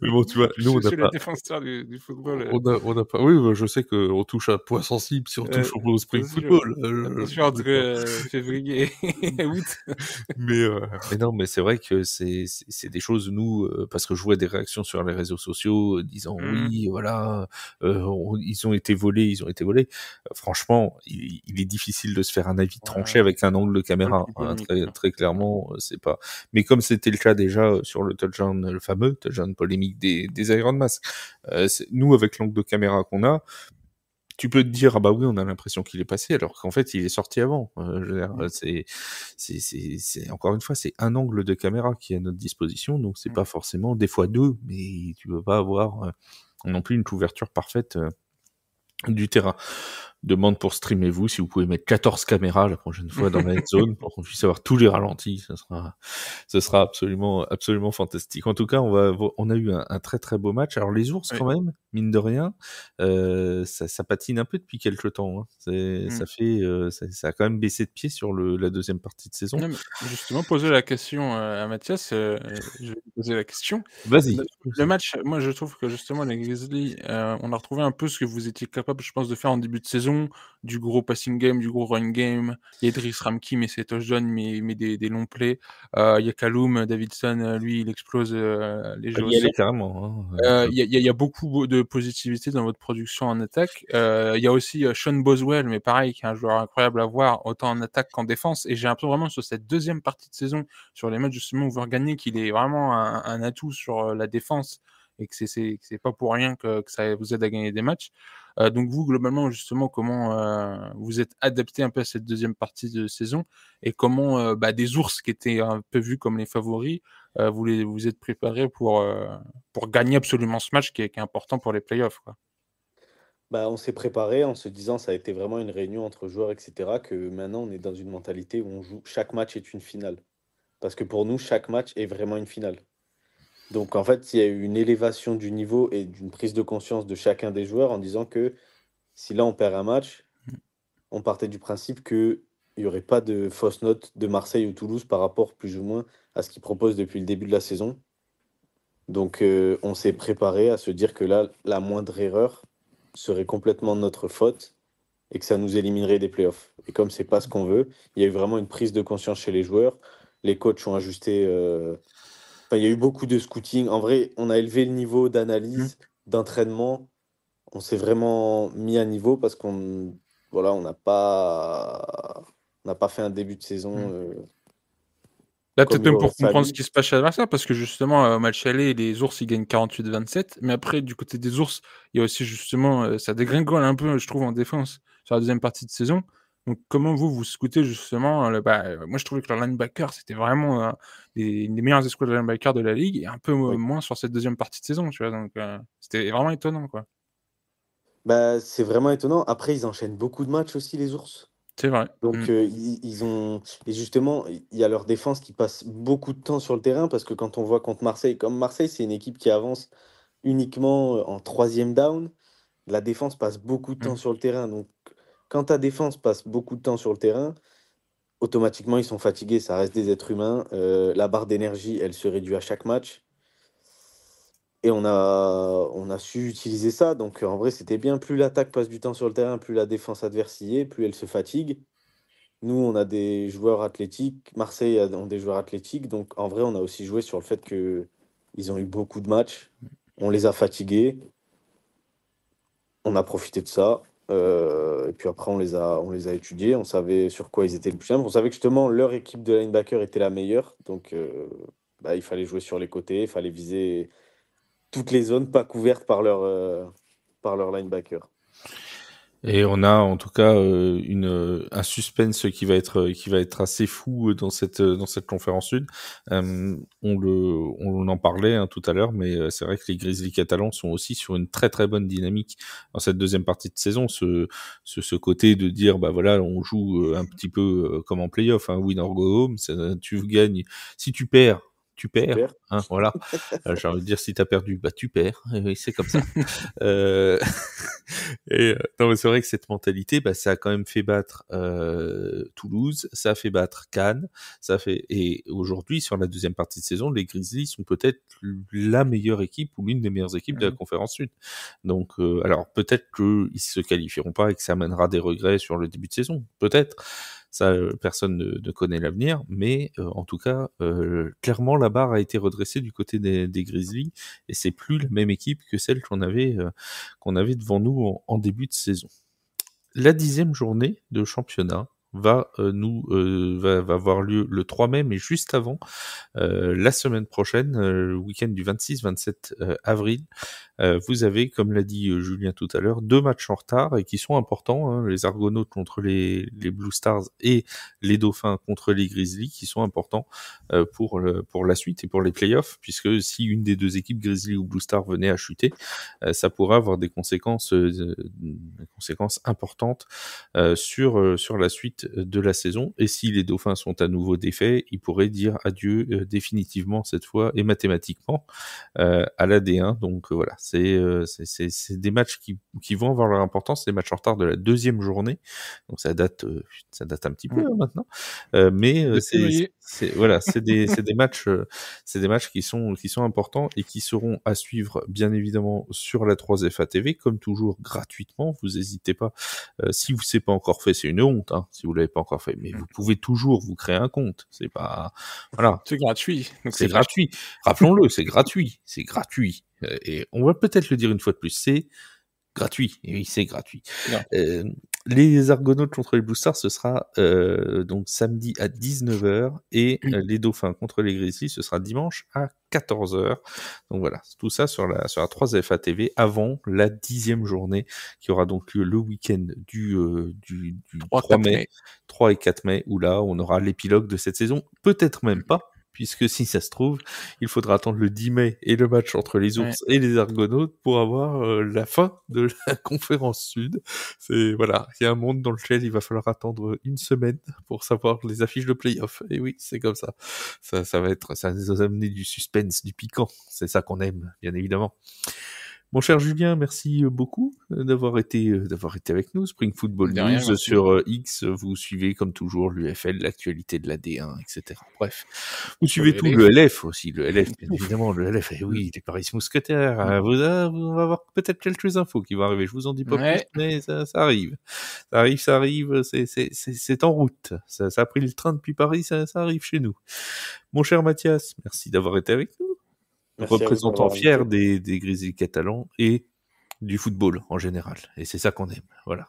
mais bon, tu vois, Je nous on n'a suis le pas. défenseur du football. On a pas. Oui, bah, je sais qu'on touche à point sensible si on touche au spring Attention, football. attention entre D'accord. février et août. Mais non, mais c'est vrai que c'est des choses, nous, parce que je vois des réactions sur les réseaux sociaux disant oui, voilà, ils ont été volés. Franchement, il est difficile de se faire un avis tranché Ouais. avec un angle de caméra. Plus polémique, Très, quoi. très clairement, c'est pas. Mais comme c'était le cas déjà sur le touchdown, le fameux touchdown polémique des Iron Mask, nous, avec l'angle de caméra qu'on a, tu peux te dire, ah bah oui, on a l'impression qu'il est passé, alors qu'en fait, il est sorti avant. Je veux dire, encore une fois, c'est un angle de caméra qui est à notre disposition, donc c'est pas forcément des fois deux, mais tu peux pas avoir non plus une couverture parfaite du terrain. Demande pour streamer-vous si vous pouvez mettre 14 caméras la prochaine fois dans la zone pour qu'on puisse avoir tous les ralentis. Ce sera absolument, absolument fantastique. En tout cas, on a eu un très très beau match. Alors les ours, Oui. quand même, mine de rien, ça patine un peu depuis quelques temps. Hein. Ça a quand même baissé de pied sur la deuxième partie de saison. Non, mais justement, poser la question à Mathias, je vais lui poser la question. Vas-y. Le match, moi, je trouve que justement, les Grizzlies, on a retrouvé un peu ce que vous étiez capable, je pense, de faire en début de saison, du gros passing game, du gros run game. Il y a Idris Ramki, mais c'est touchdown, mais des longs plays. Il y a Kaloum Davidson, lui, il explose les jeux au Il y sol. allait carrément. Hein. Il y a beaucoup de positivité dans votre production en attaque. Il y a aussi Sean Boswell, mais pareil, qui est un joueur incroyable à voir, autant en attaque qu'en défense. Et j'ai l'impression vraiment sur cette deuxième partie de saison, sur les matchs justement où vous regagnez, qu'il est vraiment un atout sur la défense et que c'est pas pour rien que ça vous aide à gagner des matchs. Donc vous, globalement, justement, comment vous êtes adapté un peu à cette deuxième partie de saison et comment des ours qui étaient un peu vus comme les favoris, vous êtes préparé pour gagner absolument ce match qui est important pour les playoffs, quoi. Bah, on s'est préparé en se disant, ça a été vraiment une réunion entre joueurs, etc., que maintenant on est dans une mentalité où on joue, chaque match est une finale. Parce que pour nous, chaque match est vraiment une finale. Donc en fait, il y a eu une élévation du niveau et d'une prise de conscience de chacun des joueurs en disant que si là on perd un match, on partait du principe qu'il n'y aurait pas de fausse note de Marseille ou Toulouse par rapport plus ou moins à ce qu'ils proposent depuis le début de la saison. Donc on s'est préparé à se dire que là, la moindre erreur serait complètement notre faute et que ça nous éliminerait des playoffs. Et comme c'est pas ce qu'on veut, il y a eu vraiment une prise de conscience chez les joueurs. Les coachs ont ajusté. Enfin, il y a eu beaucoup de scouting. En vrai, on a élevé le niveau d'analyse, d'entraînement. On s'est vraiment mis à niveau parce qu'on voilà, on n'a pas fait un début de saison Là, comme peut-être il même aurait pour comprendre ce fallu. qui se passe à ça, parce que justement, au match aller, les ours, ils gagnent 48-27. Mais après, du côté des ours, il y a aussi justement, ça dégringole un peu, je trouve, en défense sur la deuxième partie de saison. Donc, comment vous scoutez justement moi, je trouvais que leur linebacker, c'était vraiment les meilleurs escouades de linebacker de la ligue, et un peu Oui. moins sur cette deuxième partie de saison, tu vois. Donc, c'était vraiment étonnant, quoi. Bah, c'est vraiment étonnant. Après, ils enchaînent beaucoup de matchs aussi, les ours. C'est vrai. Donc, ils ont. Et justement, il y a leur défense qui passe beaucoup de temps sur le terrain parce que quand on voit contre Marseille, comme Marseille, c'est une équipe qui avance uniquement en troisième down, la défense passe beaucoup de temps sur le terrain. Donc, quand ta défense passe beaucoup de temps sur le terrain, automatiquement, ils sont fatigués. Ça reste des êtres humains. La barre d'énergie, elle se réduit à chaque match. Et on a su utiliser ça. Donc, en vrai, c'était bien. Plus l'attaque passe du temps sur le terrain, plus la défense adverse y est, plus elle se fatigue. Nous, on a des joueurs athlétiques. Marseille ont des joueurs athlétiques. Donc, en vrai, on a aussi joué sur le fait que Ils ont eu beaucoup de matchs. On les a fatigués. On a profité de ça. Et puis après, on les a étudiés. On savait sur quoi ils étaient le plus simples. On savait que justement, leur équipe de linebacker était la meilleure. Donc, il fallait jouer sur les côtés. Il fallait viser toutes les zones pas couvertes par leur linebacker. Et on a en tout cas un suspense qui va être assez fou dans cette conférence sud. On en parlait tout à l'heure, mais c'est vrai que les Grizzlies catalans sont aussi sur une très très bonne dynamique dans cette deuxième partie de saison. Ce côté de dire bah voilà, on joue un petit peu comme en playoff, win or go home. Tu gagnes. Si tu perds, tu perds. Voilà. J'ai envie de dire, si t'as perdu, bah tu perds. Oui, c'est comme ça. Non, mais c'est vrai que cette mentalité, bah, ça a quand même fait battre Toulouse, ça a fait battre Cannes, et aujourd'hui sur la deuxième partie de saison, les Grizzlies sont peut-être la meilleure équipe ou l'une des meilleures équipes de la conférence sud. Donc, alors peut-être qu'ils se qualifieront pas et que ça amènera des regrets sur le début de saison, peut-être. Ça, personne ne connaît l'avenir, mais en tout cas, clairement, la barre a été redressée du côté des Grizzlies, et c'est plus la même équipe que celle qu'on avait devant nous en début de saison. La 10e journée de championnat va avoir lieu le 3 mai, mais juste avant, la semaine prochaine, le week-end du 26-27 avril. Vous avez, comme l'a dit Julien tout à l'heure, 2 matchs en retard et qui sont importants, les Argonautes contre les Blue Stars et les Dauphins contre les Grizzlies, qui sont importants pour la suite et pour les playoffs, puisque si une des deux équipes, Grizzlies ou Blue Stars, venait à chuter, ça pourrait avoir des conséquences importantes sur la suite de la saison. Et si les Dauphins sont à nouveau défaits, ils pourraient dire adieu définitivement cette fois et mathématiquement à la D1. Donc voilà, c'est des matchs qui vont avoir leur importance, les matchs en retard de la deuxième journée. Donc ça date un petit peu maintenant, mais c'est des matchs qui sont importants et qui seront à suivre bien évidemment sur la 3FA TV, comme toujours gratuitement. Vous n'hésitez pas, si vous c'est pas encore fait, c'est une honte si vous l'avez pas encore fait, mais vous pouvez toujours vous créer un compte. C'est pas voilà, c'est gratuit. Donc c'est gratuit. Rappelons-le, c'est gratuit. Et on va peut-être le dire une fois de plus, c'est gratuit. Et oui, c'est gratuit. Les Argonautes contre les Blue Stars, ce sera donc samedi à 19h, et les Dauphins contre les Grizzlies, ce sera dimanche à 14h. Donc voilà, tout ça sur la 3FA TV avant la 10e journée qui aura donc lieu le week-end du 3 mai, 3 et 4 mai, où là on aura l'épilogue de cette saison, peut-être même pas, puisque si ça se trouve, il faudra attendre le 10 mai et le match entre les Ours et les Argonautes pour avoir la fin de la conférence sud. Voilà, il y a un monde dans lequel il va falloir attendre une semaine pour savoir les affiches de play-off. Et oui, c'est comme ça. Ça nous a amené du suspense, du piquant. C'est ça qu'on aime, bien évidemment. Mon cher Julien, merci beaucoup d'avoir été avec nous. Spring Football News sur X, vous suivez comme toujours l'UFL, l'actualité de la D1, etc. Bref, vous suivez tout, le LF aussi, le LF, bien évidemment, le LF, et oui, les Paris Mousquetaires, on va avoir peut-être quelques infos qui vont arriver, je vous en dis pas plus, mais ça arrive. Ça arrive, c'est en route. Ça a pris le train depuis Paris, ça arrive chez nous. Mon cher Mathias, merci d'avoir été avec nous. Représentant fier des Grizzlies catalans et du football en général. Et c'est ça qu'on aime. Voilà.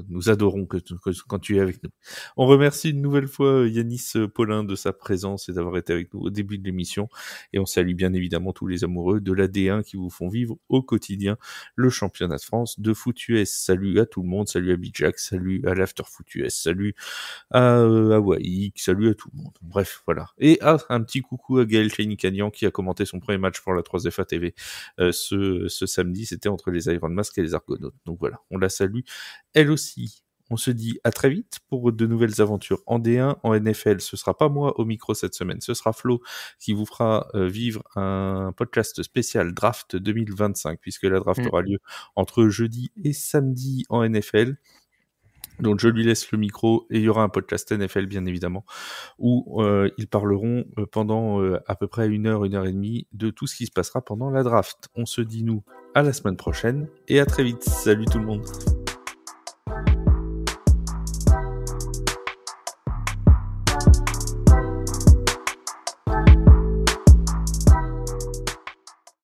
Nous adorons quand tu es avec nous. On remercie une nouvelle fois Yanis Paulin de sa présence et d'avoir été avec nous au début de l'émission. Et on salue bien évidemment tous les amoureux de la D1 qui vous font vivre au quotidien le championnat de France de foot US. Salut à tout le monde. Salut à Bijac. Salut à l'Afterfoot US. Salut à Hawaii. Salut à tout le monde. Bref, voilà. Et un petit coucou à Gaël Chénicanian qui a commenté son premier match pour la 3FA TV ce samedi. C'était entre les Iron Mask et les Argonautes. Donc voilà, on la salue elle aussi. On se dit à très vite pour de nouvelles aventures en D1, en NFL. Ce sera pas moi au micro cette semaine, ce sera Flo qui vous fera vivre un podcast spécial draft 2025, puisque la draft aura lieu entre jeudi et samedi en NFL. Donc je lui laisse le micro et il y aura un podcast NFL bien évidemment où ils parleront pendant à peu près 1h et demie de tout ce qui se passera pendant la draft. On se dit nous à la semaine prochaine et à très vite. Salut tout le monde.